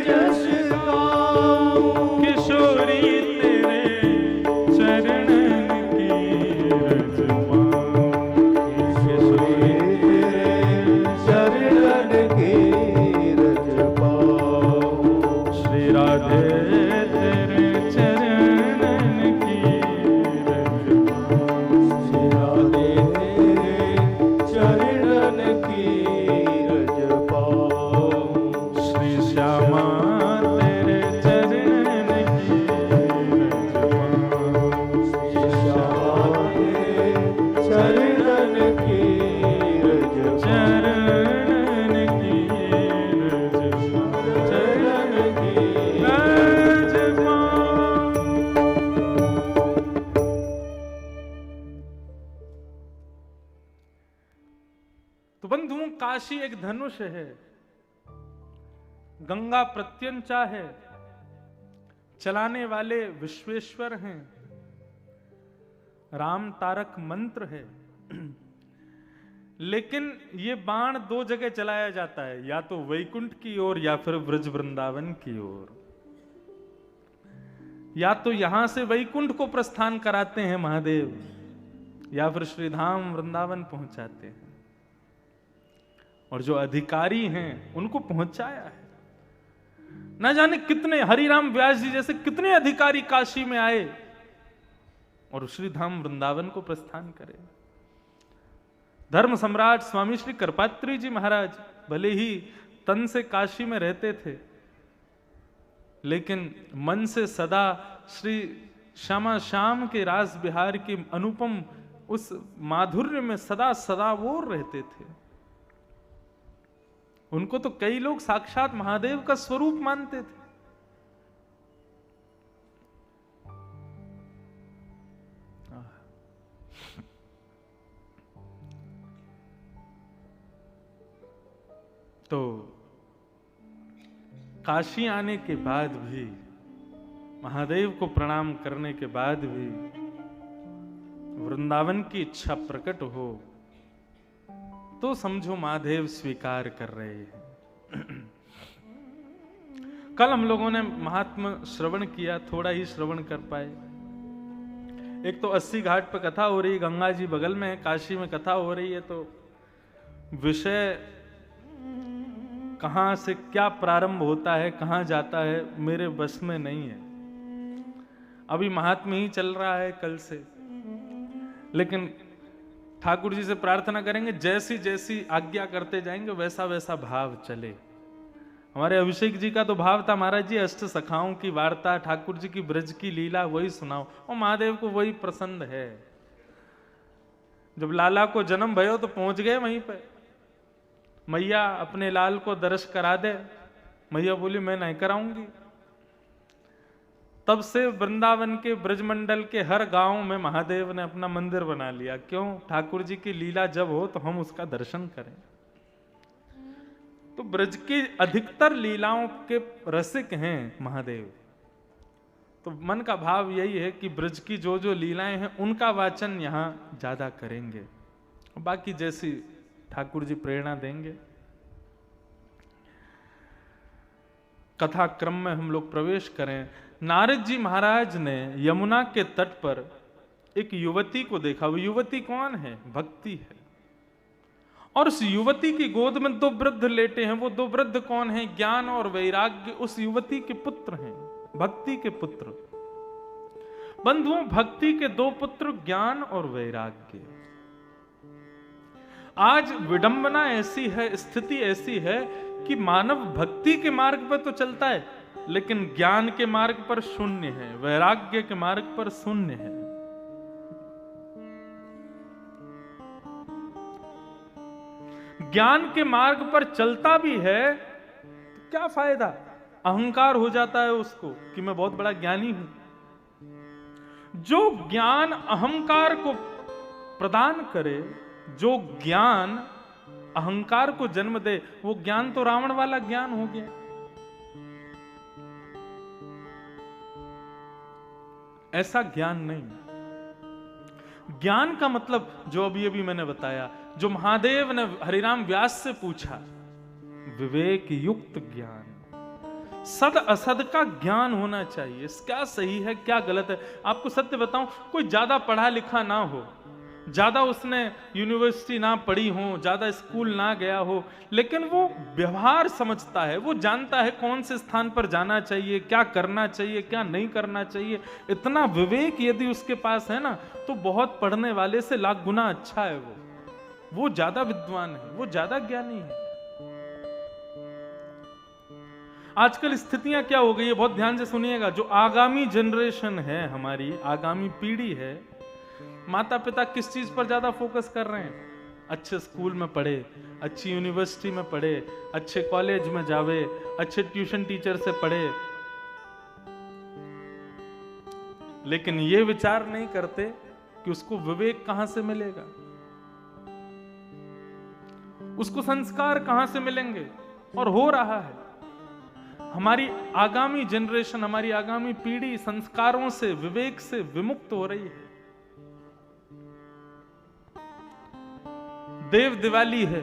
यश गाऊं, किशोरी तेरे चरणन की रज पाऊं, किशोरी तेरे चरणन की रज पाऊं, श्री राधे काशी एक धनुष है, गंगा प्रत्यंचा है, चलाने वाले विश्वेश्वर हैं, राम तारक मंत्र है। लेकिन ये बाण दो जगह चलाया जाता है, या तो वैकुंठ की ओर या फिर ब्रज वृंदावन की ओर। या तो यहां से वैकुंठ को प्रस्थान कराते हैं महादेव, या फिर श्रीधाम वृंदावन पहुंचाते हैं। और जो अधिकारी हैं उनको पहुंचाया है। ना जाने कितने हरिराम व्यास जी जैसे कितने अधिकारी काशी में आए और श्रीधाम वृंदावन को प्रस्थान करे। धर्म सम्राट स्वामी श्री करपात्री जी महाराज भले ही तन से काशी में रहते थे, लेकिन मन से सदा श्री श्यामा श्याम के रास बिहार के अनुपम उस माधुर्य में सदा सदावोर रहते थे। उनको तो कई लोग साक्षात महादेव का स्वरूप मानते थे। तो काशी आने के बाद भी, महादेव को प्रणाम करने के बाद भी वृंदावन की इच्छा प्रकट हो तो समझो महादेव स्वीकार कर रहे हैं। कल हम लोगों ने महात्मा श्रवण किया, थोड़ा ही श्रवण कर पाए। एक तो 80 घाट पर कथा हो रही, गंगा जी बगल में है, काशी में कथा हो रही है, तो विषय कहां से क्या प्रारंभ होता है, कहां जाता है, मेरे बस में नहीं है। अभी महात्मा ही चल रहा है कल से, लेकिन ठाकुर जी से प्रार्थना करेंगे जैसी जैसी आज्ञा करते जाएंगे वैसा वैसा भाव चले। हमारे अभिषेक जी का तो भाव था, महाराज जी अष्ट सखाओं की वार्ता, ठाकुर जी की ब्रज की लीला वही सुनाओ, और महादेव को वही पसंद है। जब लाला को जन्म भयो तो पहुंच गए वहीं पे, मैया अपने लाल को दर्श करा दे, मैया बोली मैं नहीं कराऊंगी। तब से वृंदावन के ब्रजमंडल के हर गांव में महादेव ने अपना मंदिर बना लिया। क्यों? ठाकुर जी की लीला जब हो तो हम उसका दर्शन करें। तो ब्रज की अधिकतर लीलाओं के रसिक हैं महादेव। तो मन का भाव यही है कि ब्रज की जो जो लीलाएं हैं उनका वाचन यहां ज्यादा करेंगे, बाकी जैसी ठाकुर जी प्रेरणा देंगे। कथा क्रम में हम लोग प्रवेश करें। नारद जी महाराज ने यमुना के तट पर एक युवती को देखा। वो युवती कौन है? भक्ति है। और उस युवती की गोद में दो वृद्ध लेटे हैं। वो दो वृद्ध कौन हैं? ज्ञान और वैराग्य उस युवती के पुत्र हैं, भक्ति के पुत्र। बंधुओं, भक्ति के दो पुत्र ज्ञान और वैराग्य। आज विडंबना ऐसी है, स्थिति ऐसी है कि मानव भक्ति के मार्ग पर तो चलता है लेकिन ज्ञान के मार्ग पर शून्य है, वैराग्य के मार्ग पर शून्य है। ज्ञान के मार्ग पर चलता भी है तो क्या फायदा? अहंकार हो जाता है उसको कि मैं बहुत बड़ा ज्ञानी हूं। जो ज्ञान अहंकार को प्रदान करे, जो ज्ञान अहंकार को जन्म दे, वो ज्ञान तो रावण वाला ज्ञान हो गया। ऐसा ज्ञान नहीं। ज्ञान का मतलब जो अभी अभी मैंने बताया, जो महादेव ने हरिराम व्यास से पूछा, विवेक युक्त ज्ञान, सद असद का ज्ञान होना चाहिए। क्या सही है क्या गलत है? आपको सत्य बताऊं, कोई ज्यादा पढ़ा लिखा ना हो, ज्यादा उसने यूनिवर्सिटी ना पढ़ी हो, ज्यादा स्कूल ना गया हो, लेकिन वो व्यवहार समझता है, वो जानता है कौन से स्थान पर जाना चाहिए, क्या करना चाहिए, क्या नहीं करना चाहिए। इतना विवेक यदि उसके पास है ना, तो बहुत पढ़ने वाले से लाख गुना अच्छा है। वो ज्यादा विद्वान है, वो ज्यादा ज्ञानी है। आजकल स्थितियां क्या हो गई है, बहुत ध्यान से सुनिएगा। जो आगामी जनरेशन है, हमारी आगामी पीढ़ी है, माता पिता किस चीज पर ज्यादा फोकस कर रहे हैं? अच्छे स्कूल में पढ़े, अच्छी यूनिवर्सिटी में पढ़े, अच्छे कॉलेज में जावे, अच्छे ट्यूशन टीचर से पढ़े, लेकिन ये विचार नहीं करते कि उसको विवेक कहां से मिलेगा, उसको संस्कार कहां से मिलेंगे। और हो रहा है, हमारी आगामी जनरेशन, हमारी आगामी पीढ़ी संस्कारों से, विवेक से विमुक्त हो रही है। देव दिवाली है,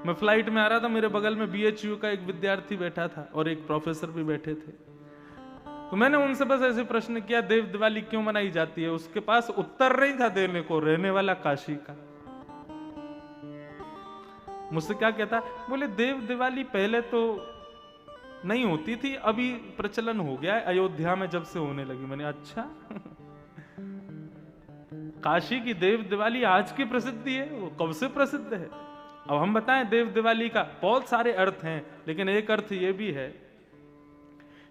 मैं फ्लाइट में आ रहा था, मेरे बगल में बीएचयू का एक विद्यार्थी बैठा था और एक प्रोफेसर भी बैठे थे। तो मैंने उनसे बस ऐसे प्रश्न किया, देव दिवाली क्यों मनाई जाती है? उसके पास उत्तर नहीं था देने को, रहने वाला काशी का। मुझसे क्या कहता? बोले देव दिवाली पहले तो नहीं होती थी, अभी प्रचलन हो गया है अयोध्या में जब से होने लगी। मैंने अच्छा काशी की देव दिवाली आज की प्रसिद्धि है, वो कब से प्रसिद्ध है? अब हम बताएं, देव दिवाली का बहुत सारे अर्थ हैं, लेकिन एक अर्थ ये भी है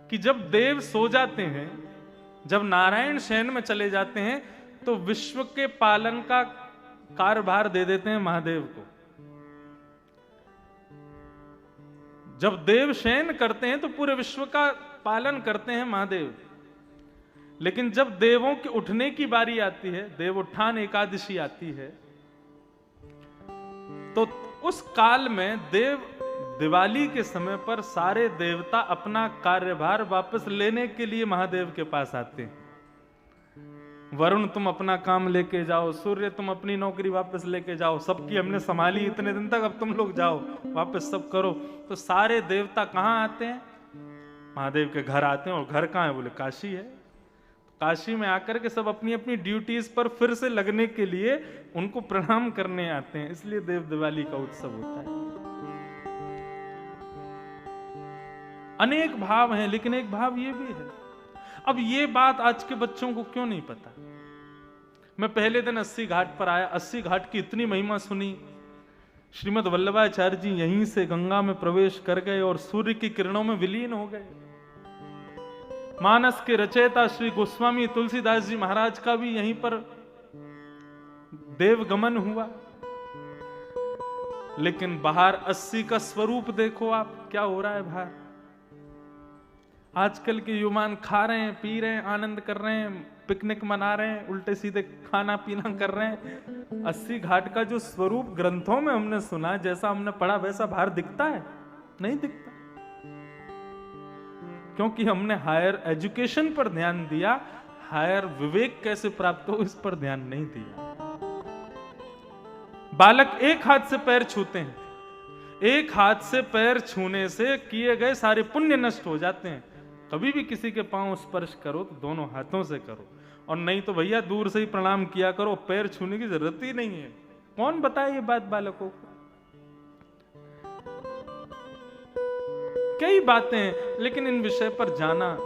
कि जब देव सो जाते हैं, जब नारायण शयन में चले जाते हैं, तो विश्व के पालन का कार्यभार दे देते हैं महादेव को। जब देव शयन करते हैं तो पूरे विश्व का पालन करते हैं महादेव। लेकिन जब देवों के उठने की बारी आती है, देव उत्थान एकादशी आती है, तो उस काल में देव दिवाली के समय पर सारे देवता अपना कार्यभार वापस लेने के लिए महादेव के पास आते हैं। वरुण तुम अपना काम लेके जाओ, सूर्य तुम अपनी नौकरी वापस लेके जाओ, सबकी हमने संभाली इतने दिन तक, अब तुम लोग जाओ वापस सब करो। तो सारे देवता कहां आते हैं? महादेव के घर आते हैं। और घर कहां है? बोले काशी है। काशी में आकर के सब अपनी अपनी ड्यूटीज पर फिर से लगने के लिए उनको प्रणाम करने आते हैं, इसलिए देव दिवाली का उत्सव होता है। अनेक भाव हैं, लेकिन एक भाव ये भी है, अब ये बात आज के बच्चों को क्यों नहीं पता? मैं पहले दिन 80 घाट पर आया, 80 घाट की इतनी महिमा सुनी। श्रीमद् वल्लभाचार्य जी यहीं से गंगा में प्रवेश कर गए और सूर्य की किरणों में विलीन हो गए। मानस के रचयिता श्री गोस्वामी तुलसीदास जी महाराज का भी यहीं पर देवगमन हुआ। लेकिन बाहर 80 का स्वरूप देखो आप, क्या हो रहा है बाहर। आजकल के युवान खा रहे हैं, पी रहे हैं, आनंद कर रहे हैं, पिकनिक मना रहे हैं, उल्टे सीधे खाना पीना कर रहे हैं। 80 घाट का जो स्वरूप ग्रंथों में हमने सुना, जैसा हमने पढ़ा, वैसा बाहर दिखता है? नहीं दिखता, क्योंकि हमने हायर एजुकेशन पर ध्यान दिया, हायर विवेक कैसे प्राप्त हो इस पर ध्यान नहीं दिया। बालक एक हाथ से पैर छूते हैं, एक हाथ से पैर छूने से किए गए सारे पुण्य नष्ट हो जाते हैं। कभी भी किसी के पांव स्पर्श करो तो दोनों हाथों से करो, और नहीं तो भैया दूर से ही प्रणाम किया करो, पैर छूने की जरूरत ही नहीं है। कौन बताए ये बात बालकों को? कई बातें हैं, लेकिन इन विषय पर जाना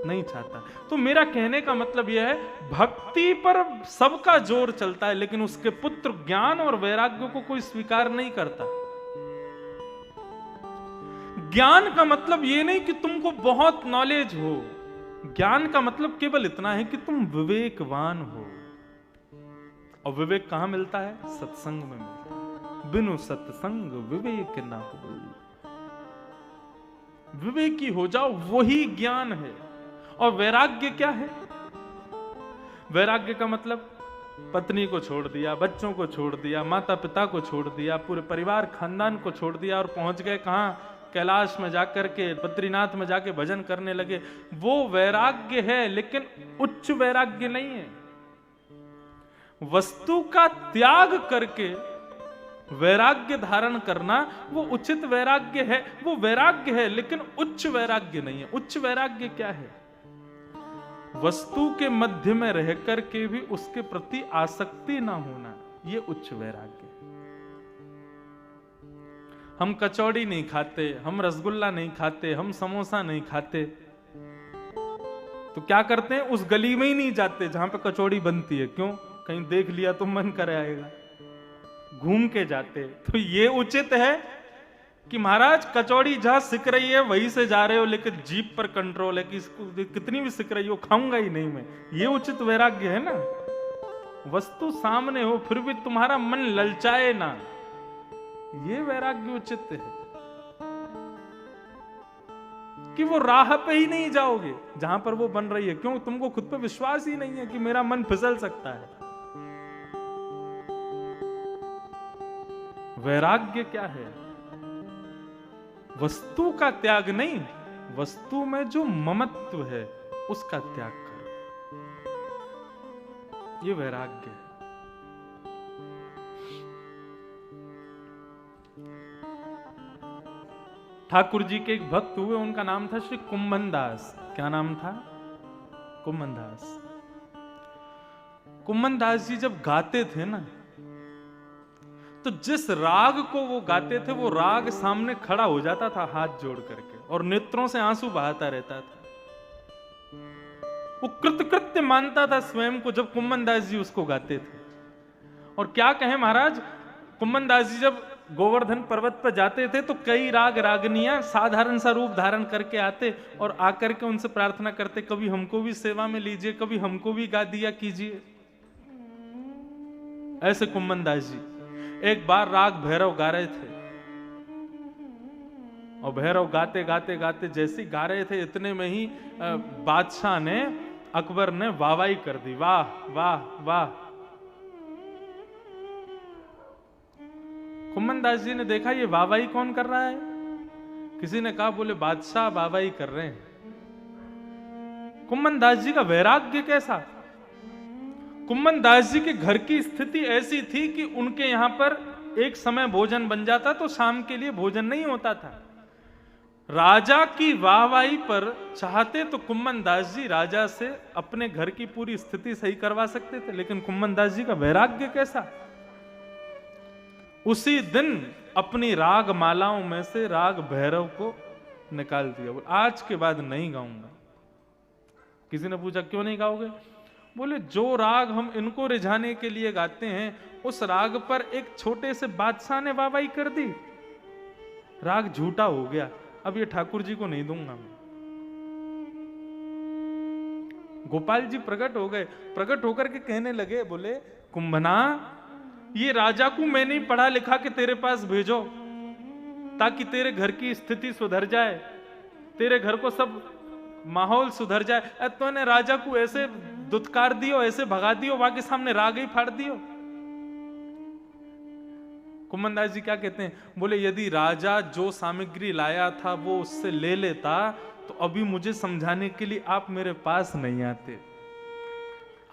नहीं चाहता। तो मेरा कहने का मतलब यह है, भक्ति पर सबका जोर चलता है, लेकिन उसके पुत्र ज्ञान और वैराग्य को कोई स्वीकार नहीं करता। ज्ञान का मतलब यह नहीं कि तुमको बहुत नॉलेज हो, ज्ञान का मतलब केवल इतना है कि तुम विवेकवान हो। और विवेक कहां मिलता है? सत्संग में मिलता है। बिनु सत्संग विवेक ना हो। विवेकी हो जाओ, वही ज्ञान है। और वैराग्य क्या है? वैराग्य का मतलब पत्नी को छोड़ दिया, बच्चों को छोड़ दिया, माता पिता को छोड़ दिया, पूरे परिवार खानदान को छोड़ दिया और पहुंच गए कहां? कैलाश में जाकर के, बद्रीनाथ में जाके भजन करने लगे। वो वैराग्य है, लेकिन उच्च वैराग्य नहीं है। वस्तु का त्याग करके वैराग्य धारण करना वो उचित वैराग्य है, वो वैराग्य है, लेकिन उच्च वैराग्य नहीं है। उच्च वैराग्य क्या है? वस्तु के मध्य में रह करके भी उसके प्रति आसक्ति ना होना, ये उच्च वैराग्य है। हम कचौड़ी नहीं खाते, हम रसगुल्ला नहीं खाते, हम समोसा नहीं खाते, तो क्या करते हैं? उस गली में ही नहीं जाते जहां पे कचौड़ी बनती है। क्यों? कहीं देख लिया तो मन कर आएगा, घूम के जाते। तो ये उचित है कि महाराज कचौड़ी जहां सिक रही है वहीं से जा रहे हो, लेकिन जीप पर कंट्रोल है कि इसको कितनी भी सिक रही हो खाऊंगा ही नहीं मैं। ये उचित वैराग्य है ना? वस्तु सामने हो फिर भी तुम्हारा मन ललचाए ना, ये वैराग्य उचित है। कि वो राह पे ही नहीं जाओगे जहां पर वो बन रही है। क्यों? तुमको खुद पे विश्वास ही नहीं है कि मेरा मन फिसल सकता है। वैराग्य क्या है? वस्तु का त्याग नहीं, वस्तु में जो ममत्व है उसका त्याग करो, ये वैराग्य है। ठाकुर जी के एक भक्त हुए, उनका नाम था श्री कुंभन दास। क्या नाम था? कुंभन दास। कुंभन दास जी जब गाते थे ना, तो जिस राग को वो गाते थे वो राग सामने खड़ा हो जाता था हाथ जोड़ करके, और नेत्रों से आंसू बहाता रहता था। वो कृतकृत्य मानता था स्वयं को जब कुंभन दास जी उसको गाते थे। और क्या कहें महाराज, कुंभन दास जी जब गोवर्धन पर्वत पर जाते थे तो कई राग रागनियां साधारण सा रूप धारण करके आते और आकर के उनसे प्रार्थना करते, कभी हमको भी सेवा में लीजिए, कभी हमको भी गा दिया कीजिए। ऐसे कुंभन दास जी एक बार राग भैरव गा रहे थे, और भैरव गाते गाते गाते जैसे गा रहे थे, इतने में ही बादशाह ने, अकबर ने वाहवाही कर दी, वाह वाह वाह। कुंभन दास जी ने देखा ये वाहवाही कौन कर रहा है? किसी ने कहा, बोले बादशाह वाहवाही कर रहे हैं। कुंभन दास जी का वैराग्य कैसा? कुंभन दास जी के घर की स्थिति ऐसी थी कि उनके यहां पर एक समय भोजन बन जाता तो शाम के लिए भोजन नहीं होता था। राजा की वाहवाही पर चाहते तो कुंभन दास जी राजा से अपने घर की पूरी स्थिति सही करवा सकते थे, लेकिन कुंभन दास जी का वैराग्य कैसा? उसी दिन अपनी राग मालाओं में से राग भैरव को निकाल दिया। आज के बाद नहीं गाऊंगा। किसी ने पूछा क्यों नहीं गाओगे? बोले जो राग हम इनको रिझाने के लिए गाते हैं, उस राग पर एक छोटे से बादशाह ने वाहवाही कर दी, राग झूठा हो गया, अब ये ठाकुर जी को नहीं दूंगा मैं। गोपाल जी प्रकट हो गए, प्रकट होकर के कहने लगे, बोले कुंभना, ये राजा को मैं नहीं पढ़ा लिखा के तेरे पास भेजो ताकि तेरे घर की स्थिति सुधर जाए, तेरे घर को सब माहौल सुधर जाए। तूने राजा को ऐसे दुत्कार दियो, ऐसे भगा दियो, वहां के सामने राग ही फाड़ दियो। कुम्भनदास जी क्या कहते हैं, बोले यदि राजा जो सामग्री लाया था वो उससे ले लेता तो अभी मुझे समझाने के लिए आप मेरे पास नहीं आते।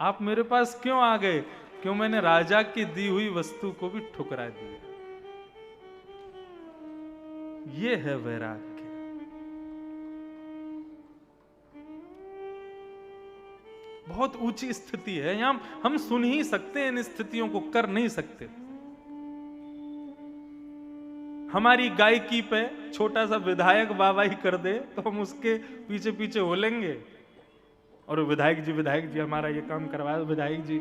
आप मेरे पास क्यों आ गए? क्यों मैंने राजा की दी हुई वस्तु को भी ठुकरा दिया। ये है वैराग्य। बहुत ऊंची स्थिति है, यहां हम सुन ही सकते हैं, इन स्थितियों को कर नहीं सकते। हमारी गायकी पे छोटा सा विधायक वाहवाही कर दे तो हम उसके पीछे पीछे होलेंगे, और विधायक जी हमारा ये काम करवा दो, विधायक जी।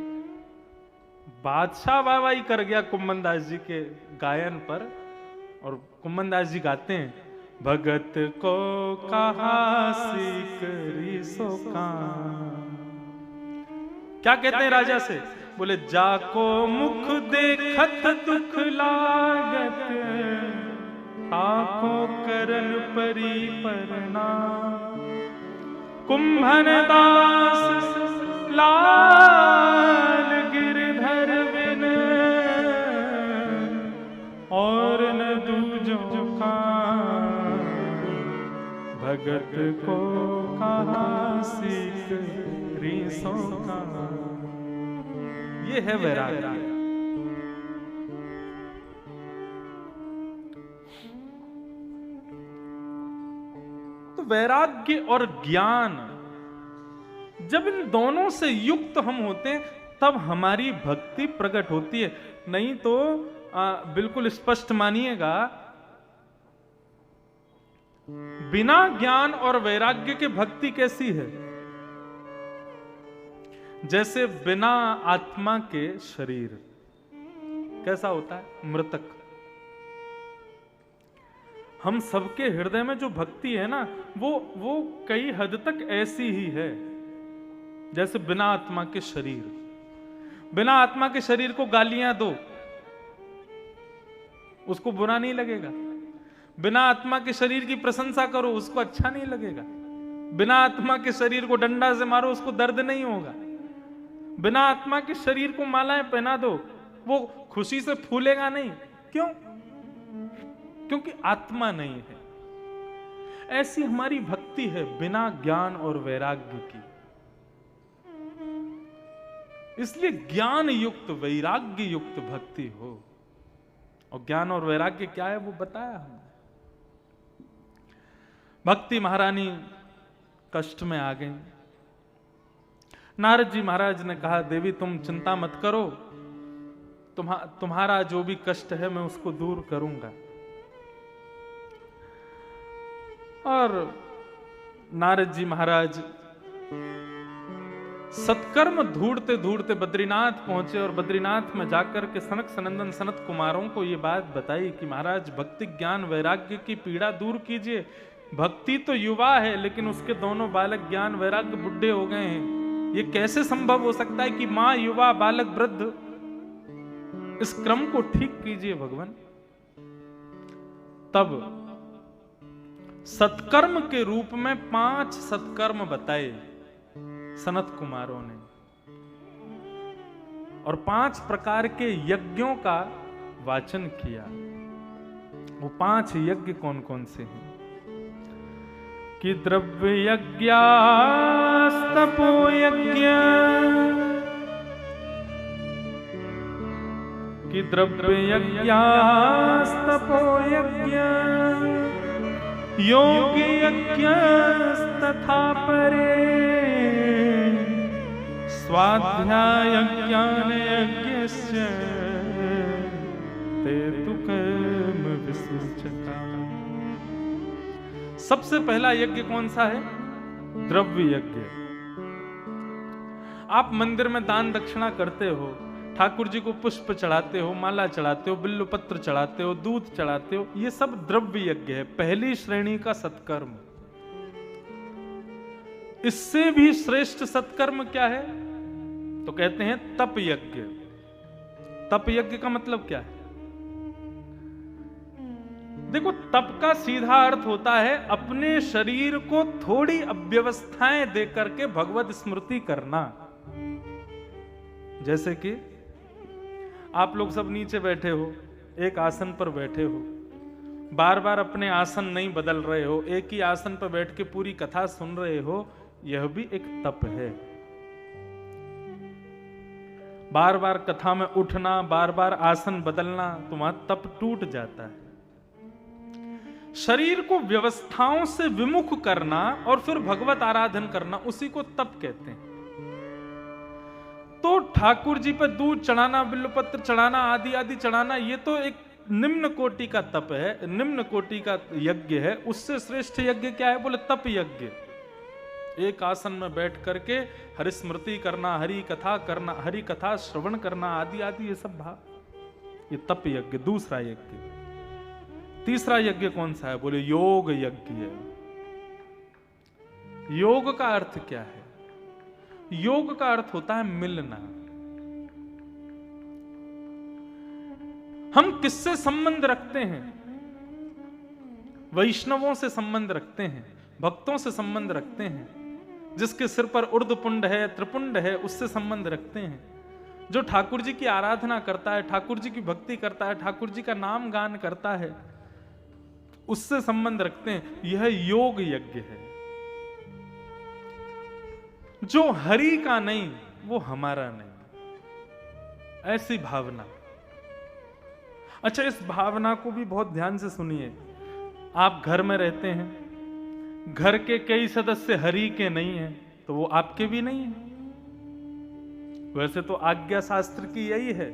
बादशाह वाहवाही कर गया कुम्भनदास जी के गायन पर, और कुम्भनदास जी गाते हैं, भगत को कहा सीकरी सो काम। क्या कहते हैं राजा से? बोले जाको मुख देखत दुख लागत, आंखों करन परी परनाम। कुंभन दास लाल गिरधर बिन, और न दूजो काम। भगत को कहा सीकरी सो काम। ये है वैराग्य। तो वैराग्य और ज्ञान जब इन दोनों से युक्त हम होते हैं तब हमारी भक्ति प्रकट होती है। नहीं तो बिल्कुल स्पष्ट मानिएगा, बिना ज्ञान और वैराग्य के भक्ति कैसी है? जैसे बिना आत्मा के शरीर कैसा होता है? मृतक। हम सबके हृदय में जो भक्ति है ना, वो कई हद तक ऐसी ही है जैसे बिना आत्मा के शरीर। बिना आत्मा के शरीर को गालियां दो, उसको बुरा नहीं लगेगा। बिना आत्मा के शरीर की प्रशंसा करो, उसको अच्छा नहीं लगेगा। बिना आत्मा के शरीर को डंडा से मारो, उसको दर्द नहीं होगा। बिना आत्मा के शरीर को मालाएं पहना दो, वो खुशी से फूलेगा नहीं। क्यों? क्योंकि आत्मा नहीं है। ऐसी हमारी भक्ति है बिना ज्ञान और वैराग्य की। इसलिए ज्ञान युक्त वैराग्य युक्त भक्ति हो। और ज्ञान और वैराग्य क्या है वो बताया हमने। भक्ति महारानी कष्ट में आ गई। नारद जी महाराज ने कहा, देवी तुम चिंता मत करो, तुम्हारा जो भी कष्ट है मैं उसको दूर करूंगा। और नारद जी महाराज सत्कर्म ढूंढते ढूंढते बद्रीनाथ पहुंचे, और बद्रीनाथ में जाकर के सनक सनंदन सनत कुमारों को यह बात बताई कि महाराज भक्ति ज्ञान वैराग्य की पीड़ा दूर कीजिए। भक्ति तो युवा है लेकिन उसके दोनों बालक ज्ञान वैराग्य बुढ़े हो गए हैं। ये कैसे संभव हो सकता है कि मां युवा बालक वृद्ध? इस क्रम को ठीक कीजिए भगवान। तब सत्कर्म के रूप में 5 सत्कर्म बताए सनत कुमारों ने, और 5 प्रकार के यज्ञों का वाचन किया। वो 5 यज्ञ कौन कौन से हैं? कि द्रव्य यज्ञ, तपो यज्ञ, कि द्रव्य यज्ञ, तपो यज्ञ, योग यज्ञ तथा परे, स्वाध्याय ज्ञान यज्ञस्य ते तु कर्म विसूचका। सबसे पहला यज्ञ कौन सा है? द्रव्य यज्ञ। आप मंदिर में दान दक्षिणा करते हो, ठाकुर जी को पुष्प चढ़ाते हो, माला चढ़ाते हो, बिल्व पत्र चढ़ाते हो, दूध चढ़ाते हो, ये सब द्रव्य यज्ञ है, पहली श्रेणी का सत्कर्म। इससे भी श्रेष्ठ सत्कर्म क्या है? तो कहते हैं तप यज्ञ। तप यज्ञ का मतलब क्या है? देखो, तप का सीधा अर्थ होता है अपने शरीर को थोड़ी अव्यवस्थाएं दे करके भगवत स्मृति करना। जैसे कि आप लोग सब नीचे बैठे हो, एक आसन पर बैठे हो, बार बार अपने आसन नहीं बदल रहे हो, एक ही आसन पर बैठ के पूरी कथा सुन रहे हो, यह भी एक तप है। बार बार कथा में उठना, बार बार आसन बदलना, तुम्हारा तप टूट जाता है। शरीर को व्यवस्थाओं से विमुख करना और फिर भगवत आराधन करना, उसी को तप कहते हैं। तो ठाकुर जी पर दूध चढ़ाना, बिल्वपत्र चढ़ाना, आदि आदि चढ़ाना, ये तो एक निम्न कोटि का तप है, निम्न कोटि का यज्ञ है। उससे श्रेष्ठ यज्ञ क्या है? बोले तप यज्ञ। एक आसन में बैठ करके हरि स्मृति करना, हरि कथा करना, हरि कथा श्रवण करना, आदि आदि ये सब भाव, ये तप यज्ञ। दूसरा यज्ञ। तीसरा यज्ञ कौन सा है? बोले योग यज्ञ है। योग का अर्थ क्या है? योग का अर्थ होता है मिलना। हम किससे संबंध रखते हैं? वैष्णवों से संबंध रखते हैं, भक्तों से संबंध रखते हैं, जिसके सिर पर उर्ध्वपुंड है, त्रिपुंड है, उससे संबंध रखते हैं। जो ठाकुर जी की आराधना करता है, ठाकुर जी की भक्ति करता है, ठाकुर जी का नाम गान करता है, उससे संबंध रखते हैं। यह योग यज्ञ है। जो हरि का नहीं, वो हमारा नहीं, ऐसी भावना। अच्छा, इस भावना को भी बहुत ध्यान से सुनिए। आप घर में रहते हैं, घर के कई सदस्य हरि के नहीं हैं, तो वो आपके भी नहीं हैं। वैसे तो आज्ञा शास्त्र की यही है,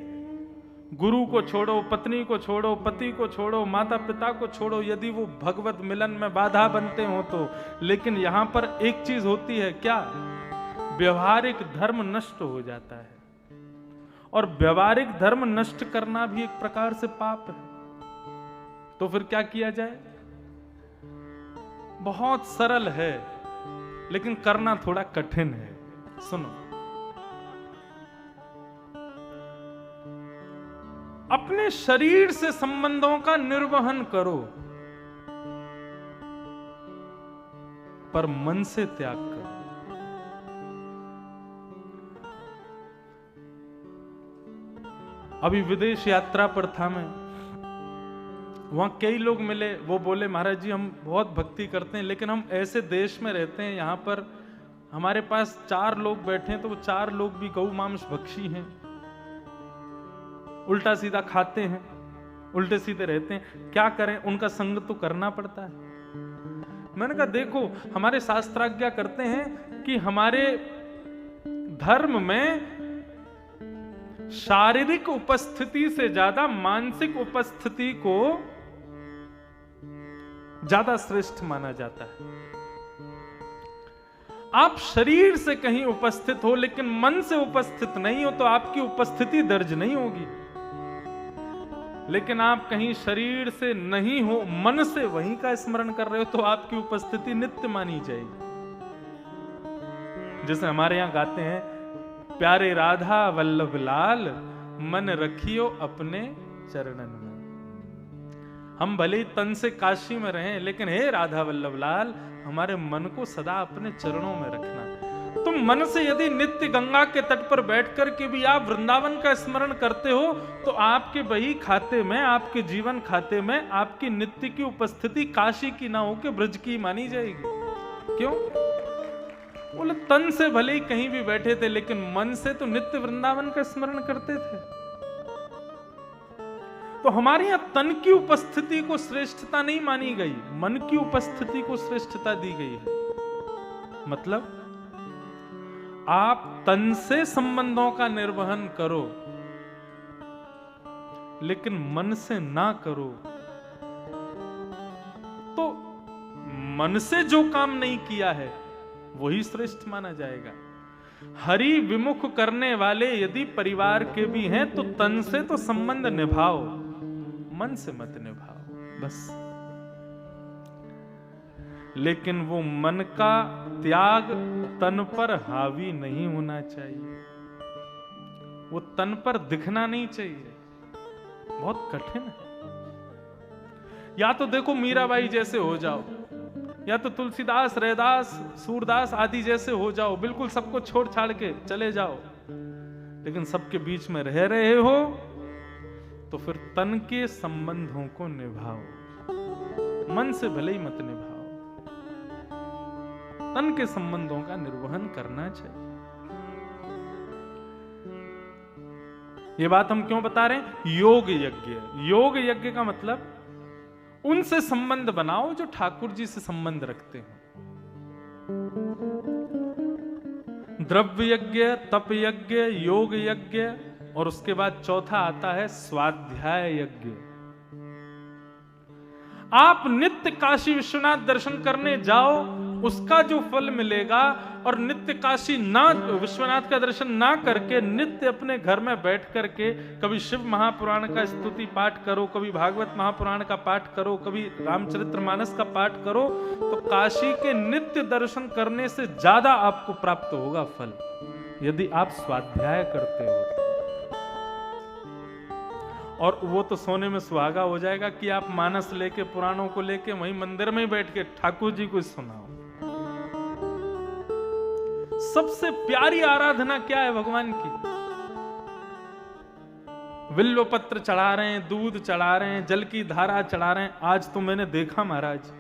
गुरु को छोड़ो, पत्नी को छोड़ो, पति को छोड़ो, माता पिता को छोड़ो, यदि वो भगवत मिलन में बाधा बनते हो तो। लेकिन यहां पर एक चीज होती है, क्या? व्यवहारिक धर्म नष्ट हो जाता है, और व्यवहारिक धर्म नष्ट करना भी एक प्रकार से पाप है। तो फिर क्या किया जाए? बहुत सरल है, लेकिन करना थोड़ा कठिन है। सुनो, अपने शरीर से संबंधों का निर्वहन करो, पर मन से त्याग करो। अभी विदेश यात्रा पर था मैं, वहां कई लोग मिले, वो बोले महाराज जी हम बहुत भक्ति करते हैं, लेकिन हम ऐसे देश में रहते हैं, यहां पर हमारे पास 4 लोग बैठे हैं, तो वो 4 लोग भी गौ मांस भक्षी हैं, उल्टा सीधा खाते हैं, उल्टे सीधे रहते हैं, क्या करें? उनका संग तो करना पड़ता है। मैंने कहा देखो, हमारे शास्त्राज्ञा करते हैं कि हमारे धर्म में शारीरिक उपस्थिति से ज्यादा मानसिक उपस्थिति को ज्यादा श्रेष्ठ माना जाता है। आप शरीर से कहीं उपस्थित हो, लेकिन मन से उपस्थित नहीं हो, तो आपकी उपस्थिति दर्ज नहीं होगी। लेकिन आप कहीं शरीर से नहीं हो, मन से वहीं का स्मरण कर रहे हो, तो आपकी उपस्थिति नित्य मानी जाएगी। जैसे हमारे यहां गाते हैं, प्यारे राधा वल्लभ लाल, मन रखियो अपने चरणन में। हम भले ही तन से काशी में रहें, लेकिन हे राधा वल्लभ लाल, हमारे मन को सदा अपने चरणों में रखना। तुम मन से यदि नित्य गंगा के तट पर बैठकर के भी आप वृंदावन का स्मरण करते हो, तो आपके बही खाते में, आपके जीवन खाते में आपकी नित्य की उपस्थिति काशी की ना होकर ब्रज की मानी जाएगी। क्यों? बोले तन से भले ही कहीं भी बैठे थे, लेकिन मन से तो नित्य वृंदावन का स्मरण करते थे। तो हमारे यहां तन की उपस्थिति को श्रेष्ठता नहीं मानी गई, मन की उपस्थिति को श्रेष्ठता दी गई है। मतलब आप तन से संबंधों का निर्वहन करो, लेकिन मन से ना करो। तो मन से जो काम नहीं किया है वही श्रेष्ठ माना जाएगा। हरि विमुख करने वाले यदि परिवार के भी हैं तो तन से तो संबंध निभाओ, मन से मत निभाओ बस। लेकिन वो मन का त्याग तन पर हावी नहीं होना चाहिए, वो तन पर दिखना नहीं चाहिए। बहुत कठिन है। या तो देखो मीराबाई जैसे हो जाओ, या तो तुलसीदास, रैदास, सूरदास आदि जैसे हो जाओ, बिल्कुल सबको छोड़ छाड़ के चले जाओ। लेकिन सबके बीच में रह रहे हो तो फिर तन के संबंधों को निभाओ, मन से भले ही मत निभाओ। तन के संबंधों का निर्वहन करना चाहिए। ये बात हम क्यों बता रहे हैं? योग यज्ञ, योग यज्ञ का मतलब उनसे संबंध बनाओ जो ठाकुर जी से संबंध रखते हो। द्रव्य यज्ञ, तप यज्ञ, योग यज्ञ, और उसके बाद चौथा आता है स्वाध्याय यज्ञ। आप नित्य काशी विश्वनाथ दर्शन करने जाओ, उसका जो फल मिलेगा, और नित्य काशी ना विश्वनाथ का दर्शन ना करके नित्य अपने घर में बैठ करके कभी शिव महापुराण का स्तुति पाठ करो, कभी भागवत महापुराण का पाठ करो, कभी रामचरितमानस का पाठ करो, तो काशी के नित्य दर्शन करने से ज्यादा आपको प्राप्त होगा फल, यदि आप स्वाध्याय करते हो। और वो तो सोने में सुहागा हो जाएगा कि आप मानस लेके, पुराणों को लेके वहीं मंदिर में ही बैठ के ठाकुर जी को सुनाओ। सबसे प्यारी आराधना क्या है भगवान की? बिल्व पत्र चढ़ा रहे हैं, दूध चढ़ा रहे हैं, जल की धारा चढ़ा रहे हैं। आज तो मैंने देखा महाराज,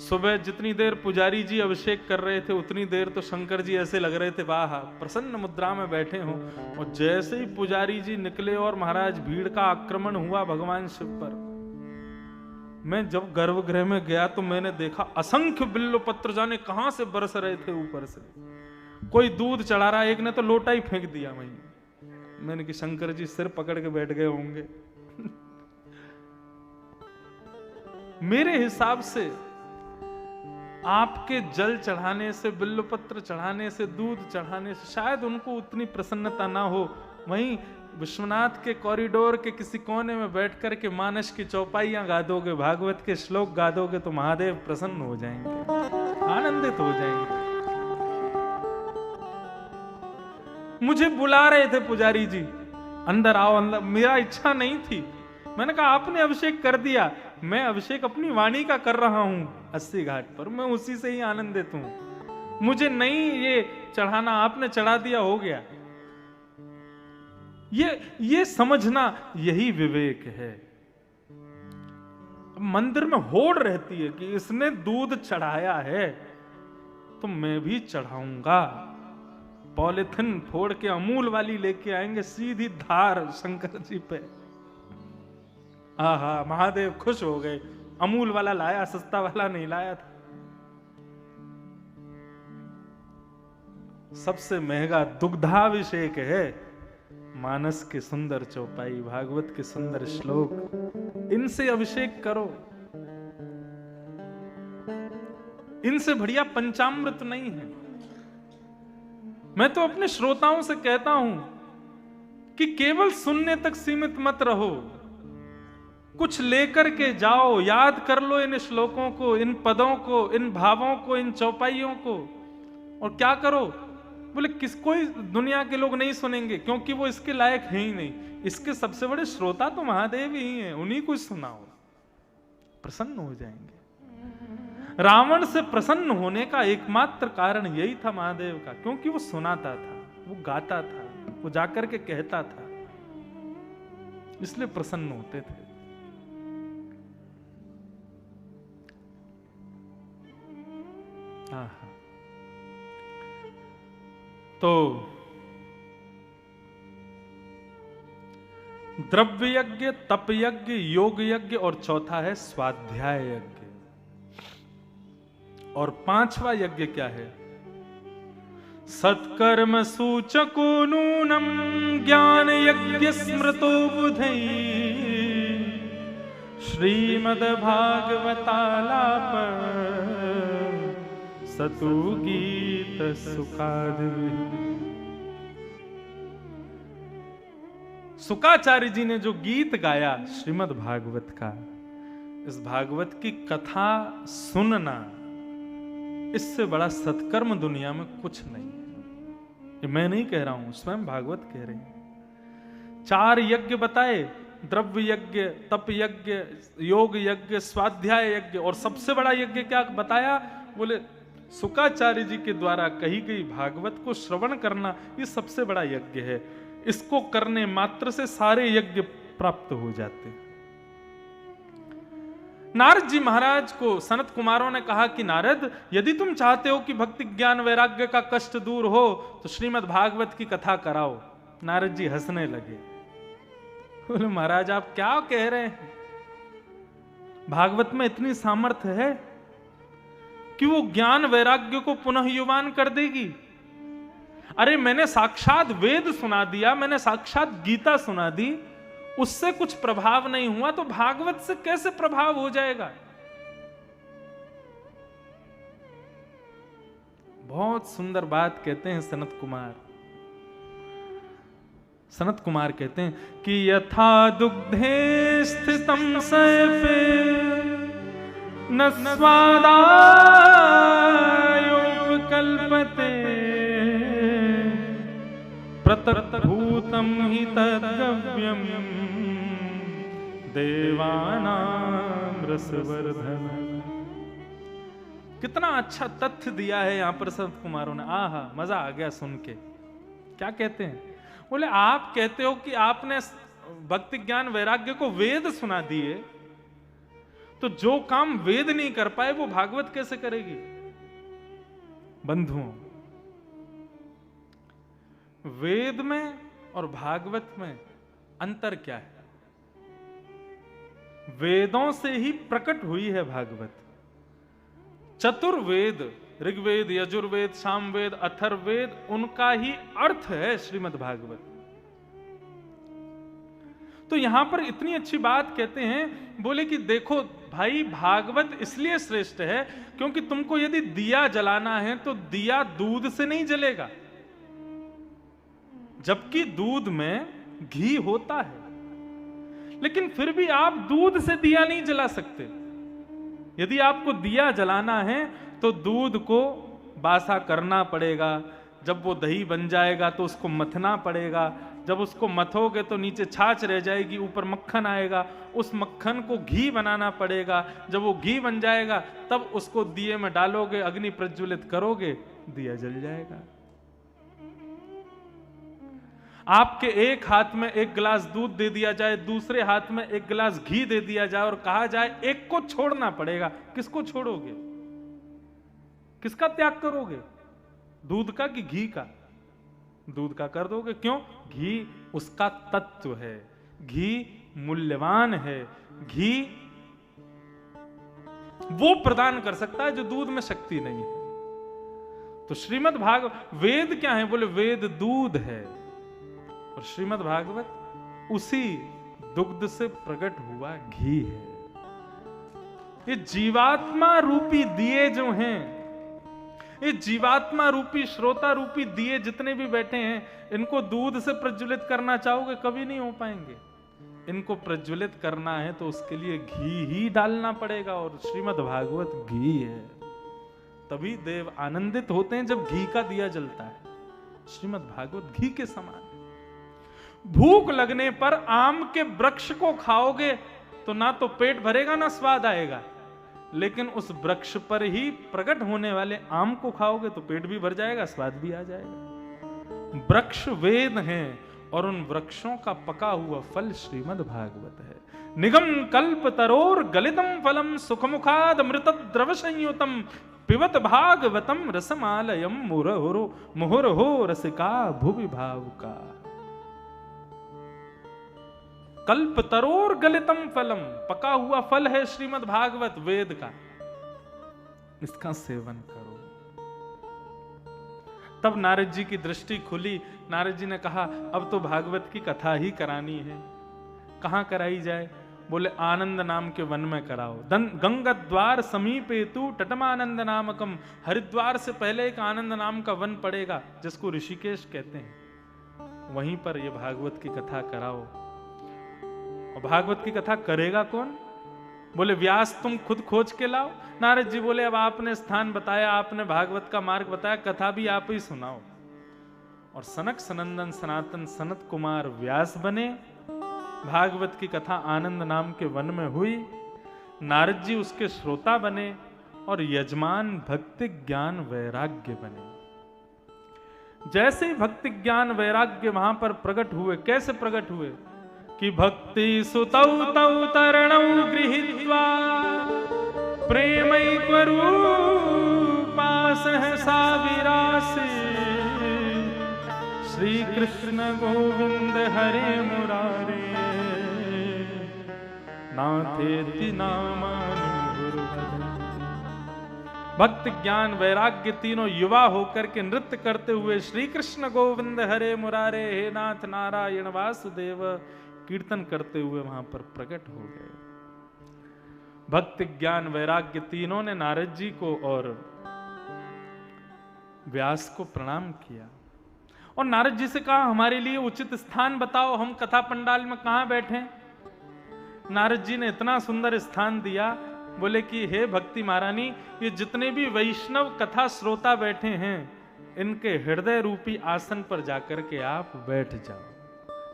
सुबह जितनी देर पुजारी जी अभिषेक कर रहे थे उतनी देर तो शंकर जी ऐसे लग रहे थे वाह प्रसन्न मुद्रा में बैठे हों, और जैसे ही पुजारी जी निकले और महाराज भीड़ का आक्रमण हुआ भगवान शिव पर। मैं जब गर्भगृह में गया तो मैंने देखा असंख्य बिल्व पत्र जाने कहां से बरस रहे थे ऊपर से। कोई दूध चढ़ा रहा, एक ने तो लोटा ही फेंक दिया वहीं। मैंने कि शंकर जी सिर पकड़ के बैठ गए होंगे। मेरे हिसाब से आपके जल चढ़ाने से, बिल्व पत्र चढ़ाने से, दूध चढ़ाने से शायद उनको उतनी प्रसन्नता ना हो। वहीं विश्वनाथ के कॉरिडोर के किसी कोने में बैठ कर के मानस की चौपाइयां गा दोगे, भागवत के श्लोक गा दोगे तो महादेव प्रसन्न हो जाएंगे, आनंदित हो जाएंगे। मुझे बुला रहे थे पुजारी जी, अंदर आओ अंदर। मेरा इच्छा नहीं थी, मैंने कहा आपने अभिषेक कर दिया, मैं अभिषेक अपनी वाणी का कर रहा हूं 80 घाट पर, मैं उसी से ही आनंदित हूं। मुझे नहीं ये चढ़ाना, आपने चढ़ा दिया, हो गया। ये समझना यही विवेक है। मंदिर में होड़ रहती है कि इसने दूध चढ़ाया है तो मैं भी चढ़ाऊंगा। पॉलिथिन फोड़ के अमूल वाली लेके आएंगे, सीधी धार शंकर जी पे। आहा, महादेव खुश हो गए, अमूल वाला लाया, सस्ता वाला नहीं लाया था। सबसे महंगा दुग्धाभिषेक है मानस के सुंदर चौपाई, भागवत के सुंदर श्लोक, इनसे अभिषेक करो। इनसे बढ़िया पंचामृत नहीं है। मैं तो अपने श्रोताओं से कहता हूं कि केवल सुनने तक सीमित मत रहो, कुछ लेकर के जाओ, याद कर लो इन श्लोकों को, इन पदों को, इन भावों को, इन चौपाइयों को। और क्या करो, बोले कोई दुनिया के लोग नहीं सुनेंगे क्योंकि वो इसके लायक है ही नहीं। इसके सबसे बड़े श्रोता तो महादेव ही हैं, उन्हीं को सुनाओ, प्रसन्न हो जाएंगे। रावण से प्रसन्न होने का एकमात्र कारण यही था महादेव का, क्योंकि वो सुनाता था, वो गाता था, वो जाकर के कहता था, इसलिए प्रसन्न होते थे। तो द्रव्य यज्ञ, तप यज्ञ, योग यज्ञ, और चौथा है स्वाध्याय यज्ञ। और पांचवा यज्ञ क्या है? सत्कर्म सूचको नूनम ज्ञान यज्ञ स्मृतो बुधई श्रीमद् भागवतालाप सतु गीत सुखादि। शुकाचार्य जी ने जो गीत गाया श्रीमद् भागवत का, इस भागवत की कथा सुनना, इससे बड़ा सत्कर्म दुनिया में कुछ नहीं है। ये मैं नहीं कह रहा हूं, स्वयं भागवत कह रहे हैं। 4 यज्ञ बताए, द्रव्य यज्ञ, तप यज्ञ, योग यज्ञ, स्वाध्याय यज्ञ, और सबसे बड़ा यज्ञ क्या बताया? बोले शुकाचार्य जी के द्वारा कही गई भागवत को श्रवण करना, ये सबसे बड़ा यज्ञ है। इसको करने मात्र से सारे यज्ञ प्राप्त हो जाते हैं। नारद जी महाराज को सनत कुमारों ने कहा कि नारद, यदि तुम चाहते हो कि भक्ति ज्ञान वैराग्य का कष्ट दूर हो तो श्रीमद् भागवत की कथा कराओ। नारद जी हंसने लगे, बोले महाराज आप क्या कह रहे हैं? भागवत में इतनी सामर्थ्य है कि वो ज्ञान वैराग्य को पुनः युवान कर देगी। अरे मैंने साक्षात वेद सुना दिया, मैंने साक्षात गीता सुना दी, उससे कुछ प्रभाव नहीं हुआ तो भागवत से कैसे प्रभाव हो जाएगा? बहुत सुंदर बात कहते हैं सनत कुमार। सनत कुमार कहते हैं कि यथा दुग्धे स्थितम सैफे न स्वादायोपकल्पते प्रतभूतम हि तद्गव्यम देवानां रसवर्धन। कितना अच्छा तथ्य दिया है यहां पर सनत कुमारों ने। आहा, मजा आ गया सुन के। क्या कहते हैं? बोले आप कहते हो कि आपने भक्ति ज्ञान वैराग्य को वेद सुना दिए, तो जो काम वेद नहीं कर पाए वो भागवत कैसे करेगी? बंधुओं, वेद में और भागवत में अंतर क्या है? वेदों से ही प्रकट हुई है भागवत। चतुर्वेद, ऋग्वेद, यजुर्वेद, सामवेद, अथर्ववेद, उनका ही अर्थ है श्रीमद् भागवत। तो यहां पर इतनी अच्छी बात कहते हैं, बोले कि देखो भाई, भागवत इसलिए श्रेष्ठ है क्योंकि तुमको यदि दिया जलाना है तो दिया दूध से नहीं जलेगा, जबकि दूध में घी होता है। लेकिन फिर भी आप दूध से दिया नहीं जला सकते। यदि आपको दिया जलाना है तो दूध को बासा करना पड़ेगा, जब वो दही बन जाएगा तो उसको मथना पड़ेगा, जब उसको मथोगे तो नीचे छाछ रह जाएगी, ऊपर मक्खन आएगा, उस मक्खन को घी बनाना पड़ेगा, जब वो घी बन जाएगा तब उसको दिए में डालोगे, अग्नि प्रज्वलित करोगे, दिया जल जाएगा। आपके एक हाथ में एक गिलास दूध दे दिया जाए, दूसरे हाथ में एक गिलास घी दे दिया जाए और कहा जाए एक को छोड़ना पड़ेगा, किसको छोड़ोगे? किसका त्याग करोगे? दूध का कि घी का? दूध का कर दोगे। क्यों? घी उसका तत्व है, घी मूल्यवान है, घी वो प्रदान कर सकता है जो दूध में शक्ति नहीं है। तो श्रीमद् भागवत, वेद क्या है? बोले वेद दूध है और श्रीमद् भागवत उसी दुग्ध से प्रकट हुआ घी है। ये जीवात्मा रूपी दिए जो हैं, ये जीवात्मा रूपी, श्रोता रूपी दिए जितने भी बैठे हैं, इनको दूध से प्रज्वलित करना चाहोगे कभी नहीं हो पाएंगे। इनको प्रज्वलित करना है तो उसके लिए घी ही डालना पड़ेगा, और श्रीमद् भागवत घी है। तभी देव आनंदित होते हैं जब घी का दिया जलता है। श्रीमद् भागवत घी के समान। भूख लगने पर आम के वृक्ष को खाओगे तो ना तो पेट भरेगा ना स्वाद आएगा, लेकिन उस वृक्ष पर ही प्रकट होने वाले आम को खाओगे तो पेट भी भर जाएगा, स्वाद भी आ जाएगा। वृक्ष वेद हैं और उन वृक्षों का पका हुआ फल श्रीमद् भागवत है। निगम कल्प तरोर गलितम फलम सुखमुखाद अमृत द्रव संयुतम पिबत भागवतम रसमालयम मुहुरहो रसिका भुवि भावुका। कल्प तरोर गलितम फलम, पका हुआ फल है श्रीमद् भागवत वेद का, इसका सेवन करो। तब नारद जी की दृष्टि खुली। नारद जी ने कहा अब तो भागवत की कथा ही करानी है, कहां कराई जाए? बोले आनंद नाम के वन में कराओ। गंगा द्वार समीपे तू टटमानंद नामकम, हरिद्वार से पहले एक आनंद नाम का वन पड़ेगा जिसको ऋषिकेश कहते हैं, वहीं पर ये भागवत की कथा कराओ। और भागवत की कथा करेगा कौन? बोले व्यास तुम खुद खोज के लाओ। नारद जी बोले अब आपने स्थान बताया, आपने भागवत का मार्ग बताया, कथा भी आप ही सुनाओ। और सनक सनंदन सनातन सनत कुमार व्यास बने। भागवत की कथा आनंद नाम के वन में हुई। नारद जी उसके श्रोता बने और यजमान भक्ति ज्ञान वैराग्य बने। जैसे ही भक्ति ज्ञान वैराग्य वहां पर प्रकट हुए, कैसे प्रकट हुए कि भक्ति सुतौ तौ तरणौ गृहीत्वा प्रेमैक्वरूपा सहसा विरासे श्री कृष्ण गोविंद हरे मुरारे नाथेति नामानि गुरुपदे। भक्ति ज्ञान वैराग्य तीनों युवा होकर के नृत्य करते हुए श्री कृष्ण गोविंद हरे मुरारे हे नाथ नारायण वासुदेव कीर्तन करते हुए वहां पर प्रकट हो गए। भक्ति ज्ञान वैराग्य तीनों ने नारद जी को और व्यास को प्रणाम किया और नारद जी से कहा हमारे लिए उचित स्थान बताओ, हम कथा पंडाल में कहां बैठे। नारद जी ने इतना सुंदर स्थान दिया, बोले कि हे भक्ति महारानी, ये जितने भी वैष्णव कथा श्रोता बैठे हैं इनके हृदय रूपी आसन पर जाकर के आप बैठ जाओ।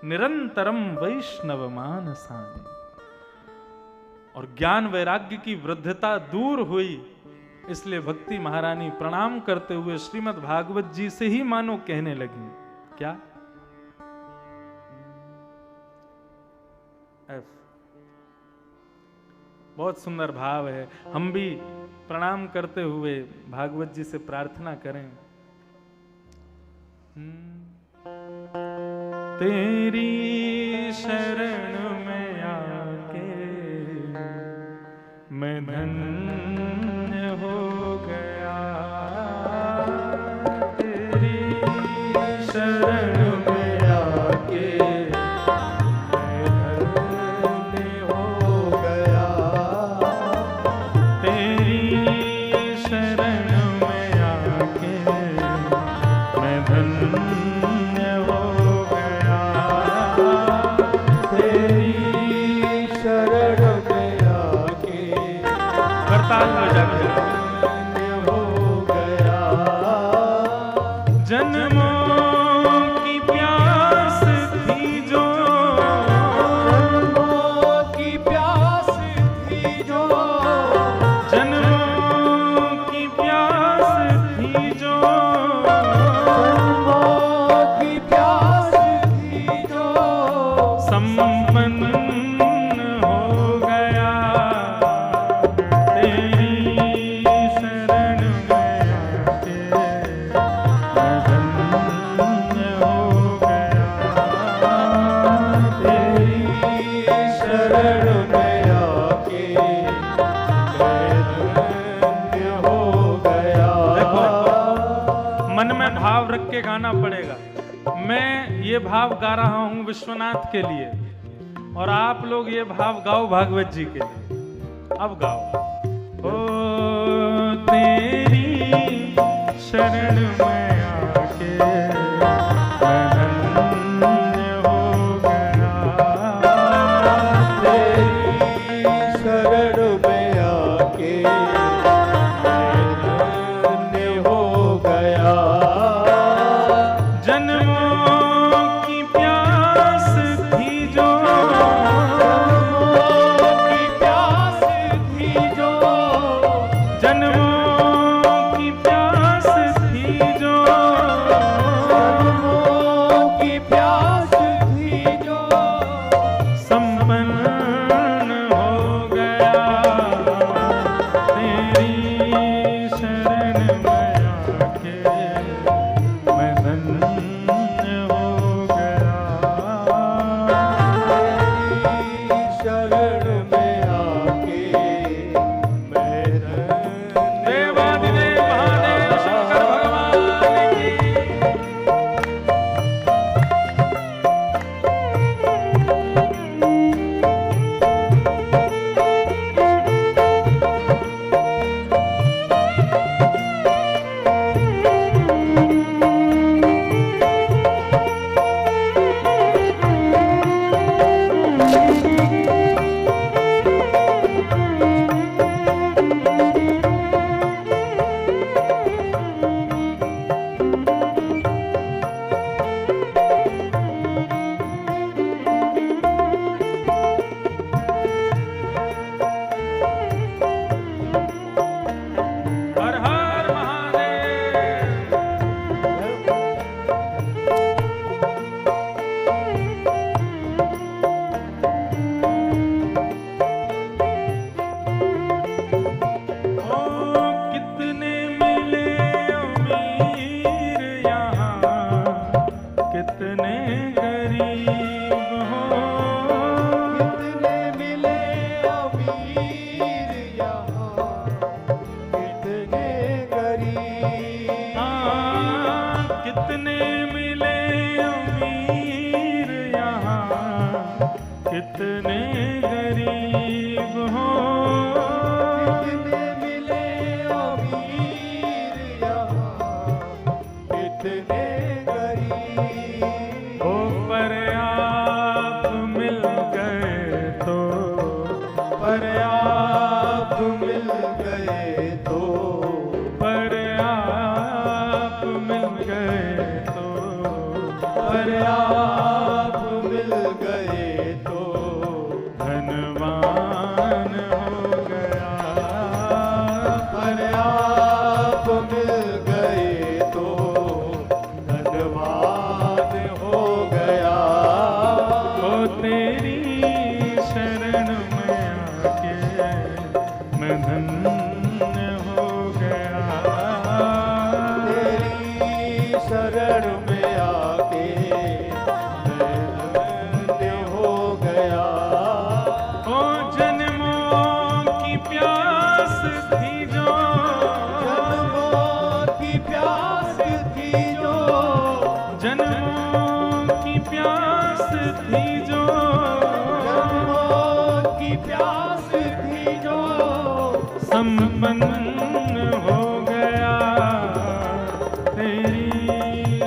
निरंतरम वैष्णव मानसानि। और ज्ञान वैराग्य की वृद्धता दूर हुई, इसलिए भक्ति महारानी प्रणाम करते हुए श्रीमद् भागवत जी से ही मानो कहने लगी। क्या? बहुत सुंदर भाव है। हम भी प्रणाम करते हुए भागवत जी से प्रार्थना करें। तेरी शरण में आके मैं धन्य हो गया, तेरी शरण में आके गाना पड़ेगा। मैं ये भाव गा रहा हूं विश्वनाथ के लिए और आप लोग ये भाव गाओ भागवत जी के लिए। अब गाओ। ओ तेरी शरण में आके धन्य हो गया, तेरी शरण में आके धन्य हो गया। कितने गरीब हो, कितने मिले अमीर यहाँ, कितने गरीब हो, पर आप मिल गए तो, पर आप मिल गए तो, पर आप मिल गए तो, पर आप मिल गए तो धनवान हो गया, पर आप मिल गए तो धनवान हो गया। ओ तेरी शरण में आके मैं धन्य हो गया, तेरी शरण में आके मैं धन्य हो गया। ओ जन्मों की प्यास थी जो, जन्मों की प्यास थी जो, जन्मों की प्यास थी जो, जन्मों की प्यास थी जो, संपन्न हो गया, तेरी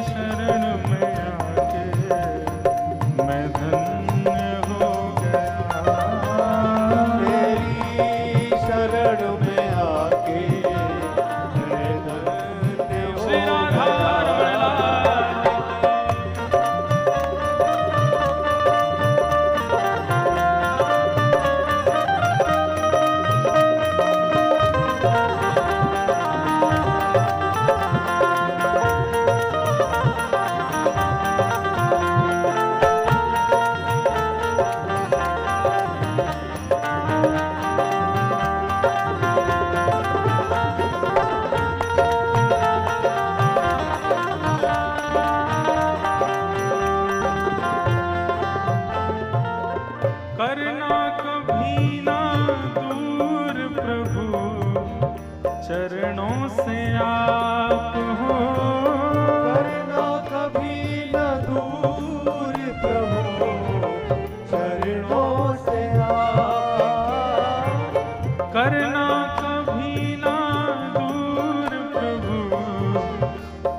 शरण में आके मैं धन्य हो गया, तेरी शरण में आके मैं धन्य हो श्री राधा गया। रमण लाल। करना कभी ना दूर प्रभु, चरणों से आप हो, करना कभी न दूर प्रभु, चरणों से आप। करना कभी ना दूर प्रभु,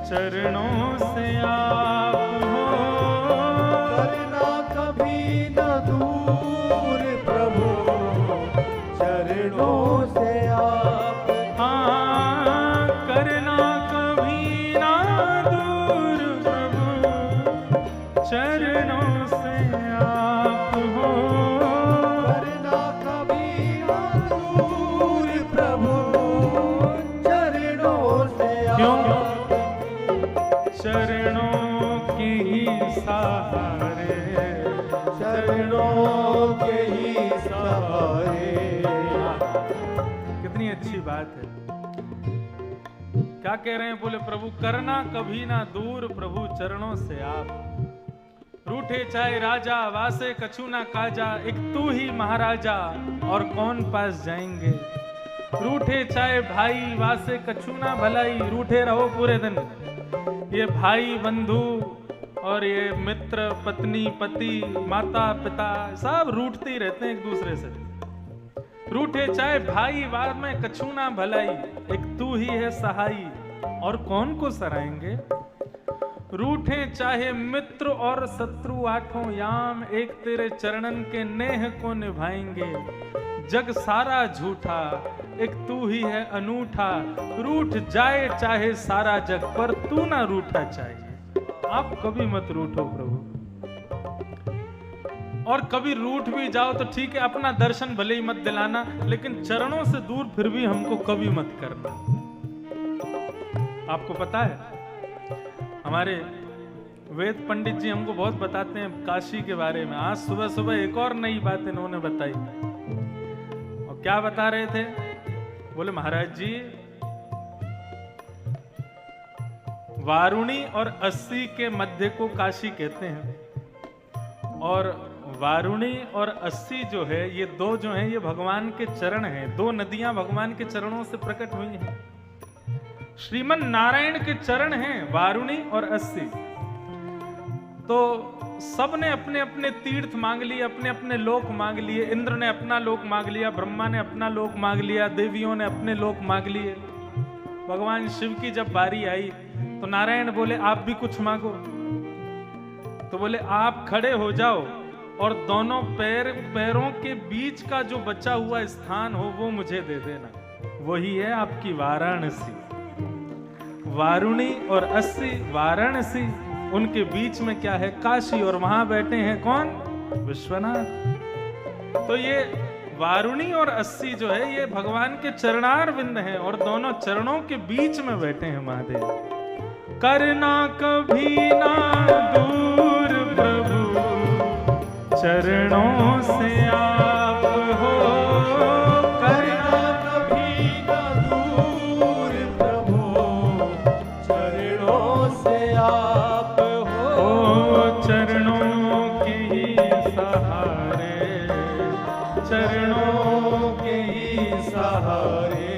चरणों से आप हो, करना कभी न दूर प्रभु, चरणों से आप। हाँ, करना कभी ना दूर प्रभु, चरणों से आप हो, करना कभी न दूर प्रभु, चरणों से क्यों? आप। चरणों के ही सहारे, चरणों के ही सहारे। कितनी अच्छी बात है। क्या कह रहे हैं? बोले प्रभु करना कभी ना दूर प्रभु, चरणों से आप। रूठे चाहे राजा, वासे कछु ना काजा, एक तू ही महाराजा और कौन पास जाएंगे। रूठे चाहे भाई, वासे कछु ना भलाई, रूठे रहो पूरे दिन। ये भाई बंधु और ये मित्र पत्नी पति माता पिता सब रूठते ही रहते हैं एक दूसरे से। रूठे चाहे भाई, वार में कछु ना भलाई, एक तू ही है सहाई और कौन को सराएंगे। रूठे चाहे मित्र और शत्रु आठों याम, एक तेरे चरणन के नेह को निभाएंगे। जग सारा झूठा, एक तू ही है अनूठा, रूठ जाए चाहे सारा जग पर तू ना रूठा चाहिए। आप कभी मत रूठो प्रभु, और कभी रूठ भी जाओ तो ठीक है, अपना दर्शन भले ही मत दिलाना, लेकिन चरणों से दूर फिर भी हमको कभी मत करना। आपको पता है हमारे वेद पंडित जी हमको बहुत बताते हैं काशी के बारे में। आज सुबह सुबह एक और नई बात इन्होंने बताई। और क्या बता रहे थे? बोले महाराज जी, वारुणी और अस्सी के मध्य को काशी कहते हैं, और वारुणी और अस्सी जो है, ये दो जो हैं ये भगवान के चरण हैं। दो नदियां भगवान के चरणों से प्रकट हुई हैं। श्रीमन नारायण के चरण हैं वारुणी और अस्सी। तो सबने अपने अपने तीर्थ मांग लिए, अपने अपने लोक मांग लिए। इंद्र ने अपना लोक मांग लिया, ब्रह्मा ने अपना लोक मांग लिया, देवियों ने अपने लोक मांग लिए। भगवान शिव की जब बारी आई तो नारायण बोले आप भी कुछ मांगो। तो बोले आप खड़े हो जाओ और दोनों पैरों के बीच का जो बचा हुआ स्थान हो वो मुझे दे देना। वही है आपकी वाराणसी। वारुणी और अस्सी, वाराणसी, उनके बीच में क्या है? काशी। और वहां बैठे हैं कौन? विश्वनाथ। तो ये वारुणी और अस्सी जो है ये भगवान के चरणार बिंद हैं और दोनों चरणों के बीच में बैठे हैं महादेव। करना कभी ना दूर प्रभु चरणों से आप हो। करना कभी ना दूर प्रभु चरणों से आप हो। चरणों के ही सहारे, चरणों के ही सहारे,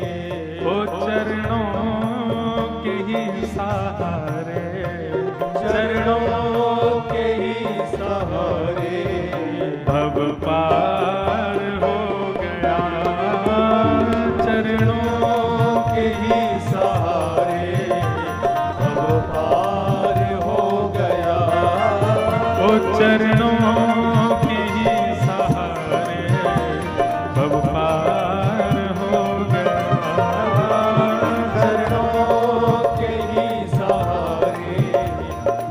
ओ चरणों के ही सहारे, चरणों के ही सहारे भव पार हो गया। चरणों के ही सहारे भव पार हो गया। ओ चरणों के ही सहारे भव पार हो गया। चरणों के ही सहारे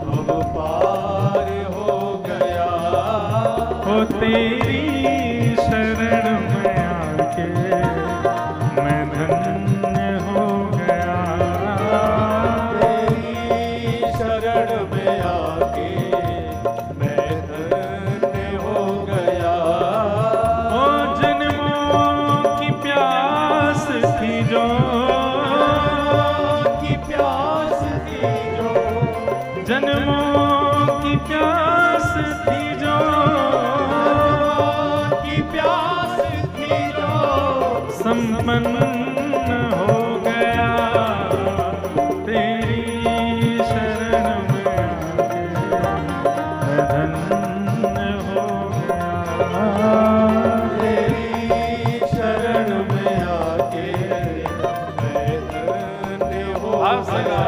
भव पार हो गया। ओ तेरी शरण में आके मैं धन्य हो गया। तेरी शरण में आके मैं धन्य हो गया। ओ जन्मों की प्यास थी जो, की प्यास थी जो, जन्मों की प्यास थी जो, की प्यास थी जो, संपन्न हो गया। तेरी शरण में आके मैं धन्य हो गया। तेरी शरण में आके मैं धन्य हो गया।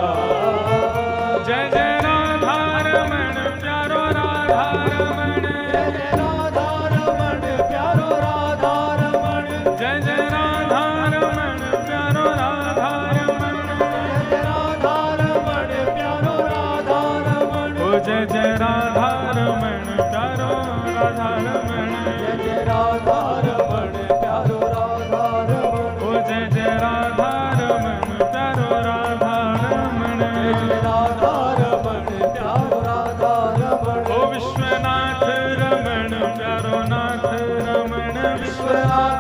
जय जय राधा रमण प्यारो राधा रमण, जय जय राधा रमण प्यारो राधा रमण, जय जय राधा रमण प्यारो राधा रमण, जय जय राधा रमण प्यारो राधा रमण, ओ जय जय राधा रमण प्यारो राधा रमण, जय जय राधा रमण प्यारो राधा रमण, ओ जय जय राधा रमण प्यारो राधा रमण, जय जय राधा रमण प्यारो राधा रमण, ओ विश्वनाथ रमण प्यारो नाथ रमण, विश्वनाथ